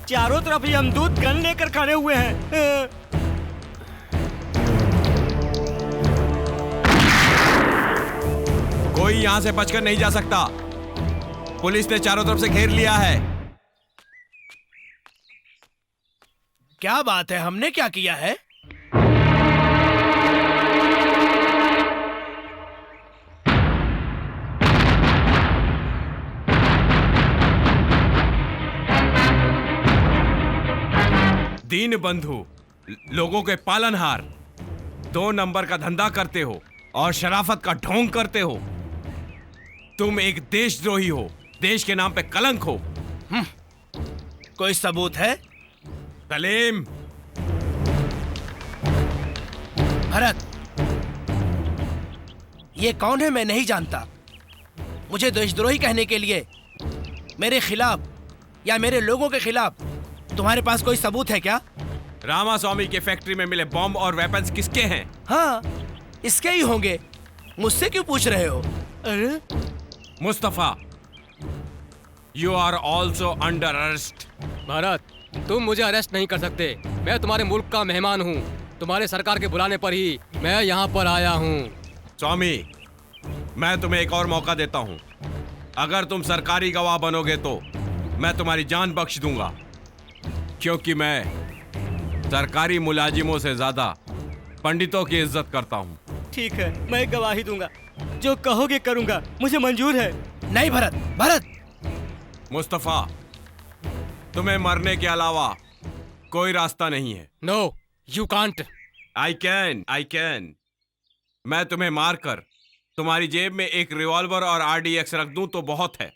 चारों तरफ यमदूत गन लेकर खड़े हुए हैं। कोई यहाँ से बचकर नहीं जा सकता। पुलिस ने चारों तरफ से घेर लिया है। क्या बात है? हमने क्या किया है? दीन बंधु, लोगों के पालनहार, 2 नंबर का धंधा करते हो और शराफत का ढोंग करते हो। तुम एक देशद्रोही हो, देश के नाम पे कलंक हो। कोई सबूत है? सलीम। भरत, ये कौन है? मैं नहीं जानता। मुझे देशद्रोही कहने के लिए मेरे खिलाफ या मेरे लोगों के खिलाफ तुम्हारे पास कोई सबूत है क्या? रामास्वामी के फैक्ट्री में मिले बॉम्ब और वेपन्स किसके हैं? हाँ, इसके ही होंगे। मुझसे क्यों पूछ रहे हो? अरे Mustafa, you are also under arrest. Bharat, तुम मुझे अरेस्ट नहीं कर सकते। मैं तुम्हारे मुल्क का मेहमान हूँ। तुम्हारे सरकार के बुलाने पर ही मैं यहाँ पर आया हूँ। स्वामी, मैं तुम्हें एक और मौका देता हूँ। अगर तुम सरकारी गवाह बनोगे तो मैं तुम्हारी जान बख्श दूंगा, क्योंकि मैं सरकारी मुलाजिमों से ज्यादा पंडितों की इज्जत करता हूँ। ठीक है, मैं गवाही दूंगा। जो कहोगे करूंगा, मुझे मंजूर है। नहीं भरत, भरत। मुस्तफा, तुम्हें मरने के अलावा कोई रास्ता नहीं है। No, you can't. I can. मैं तुम्हें मारकर तुम्हारी जेब में एक रिवॉल्वर और RDX रख दूं तो बहुत है।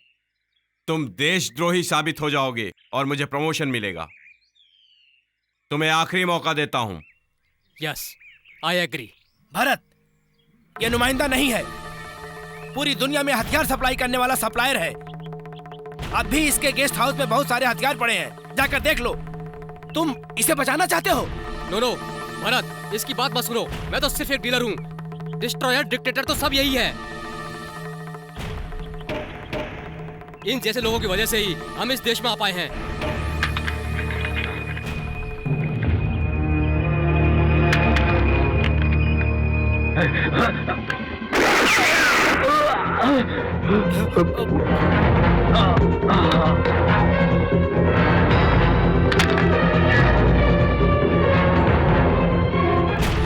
तुम देशद्रोही साबित हो जाओगे और मुझे प्रमोशन मिलेगा। तुम्हें आखिरी मौका देता हूं। Yes, I agree. भरत, ये नुमाइंदा नहीं है, पूरी दुनिया में हथियार सप्लाई करने वाला सप्लायर है। अब भी इसके गेस्ट हाउस में बहुत सारे हथियार पड़े हैं, जाकर देख लो। तुम इसे बचाना चाहते हो? नो भरत, इसकी बात मत सुनो। मैं तो सिर्फ एक डीलर हूँ। डिस्ट्रॉयर, डिक्टेटर तो सब यही है। इन जैसे लोगों की वजह से ही हम इस देश में आ पाए हैं।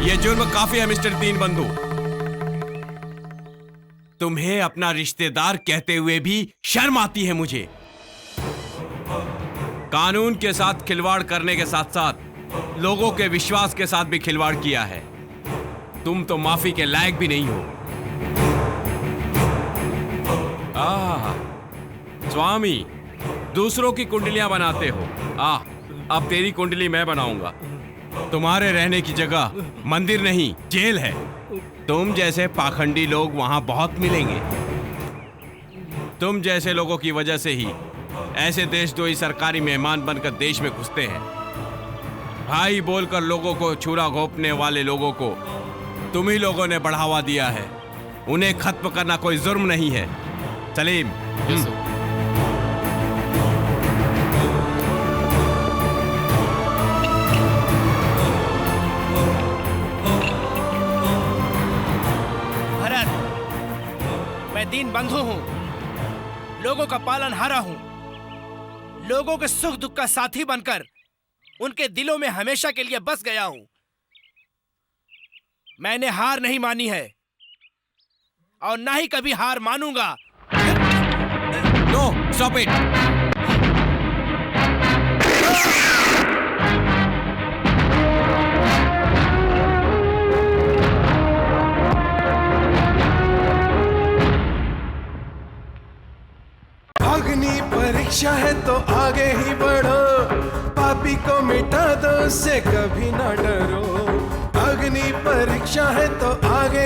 ये जुर्म काफी है मिस्टर तीन बंधु। तुम्हें अपना रिश्तेदार कहते हुए भी शर्म आती है मुझे। कानून के साथ खिलवाड़ करने के साथ साथ लोगों के विश्वास के साथ भी खिलवाड़ किया है। तुम तो माफी के लायक भी नहीं हो। स्वामी, दूसरों की कुंडलियां बनाते हो। अब तेरी कुंडली मैं बनाऊंगा। तुम्हारे रहने की जगह मंदिर नहीं, जेल है। तुम जैसे पाखंडी लोग वहां बहुत मिलेंगे। तुम जैसे लोगों की वजह से ही ऐसे देशद्रोही सरकारी मेहमान बनकर देश में घुसते हैं। भाई बोलकर लोगों को छुरा घोंपने वाले लोगों को तुम ही लोगों ने बढ़ावा दिया है। उन्हें खत्म करना कोई जुर्म नहीं है। सलीम, दीन बंधु हूं, लोगों का पालनहारा हूं, लोगों के सुख दुख का साथी बनकर उनके दिलों में हमेशा के लिए बस गया हूं। मैंने हार नहीं मानी है और ना ही कभी हार मानूंगा। No, stop it. अग्नि परीक्षा है तो आगे ही बढ़ो, पापी को मिटा दो, उससे कभी ना डरो। अग्नि परीक्षा है तो आगे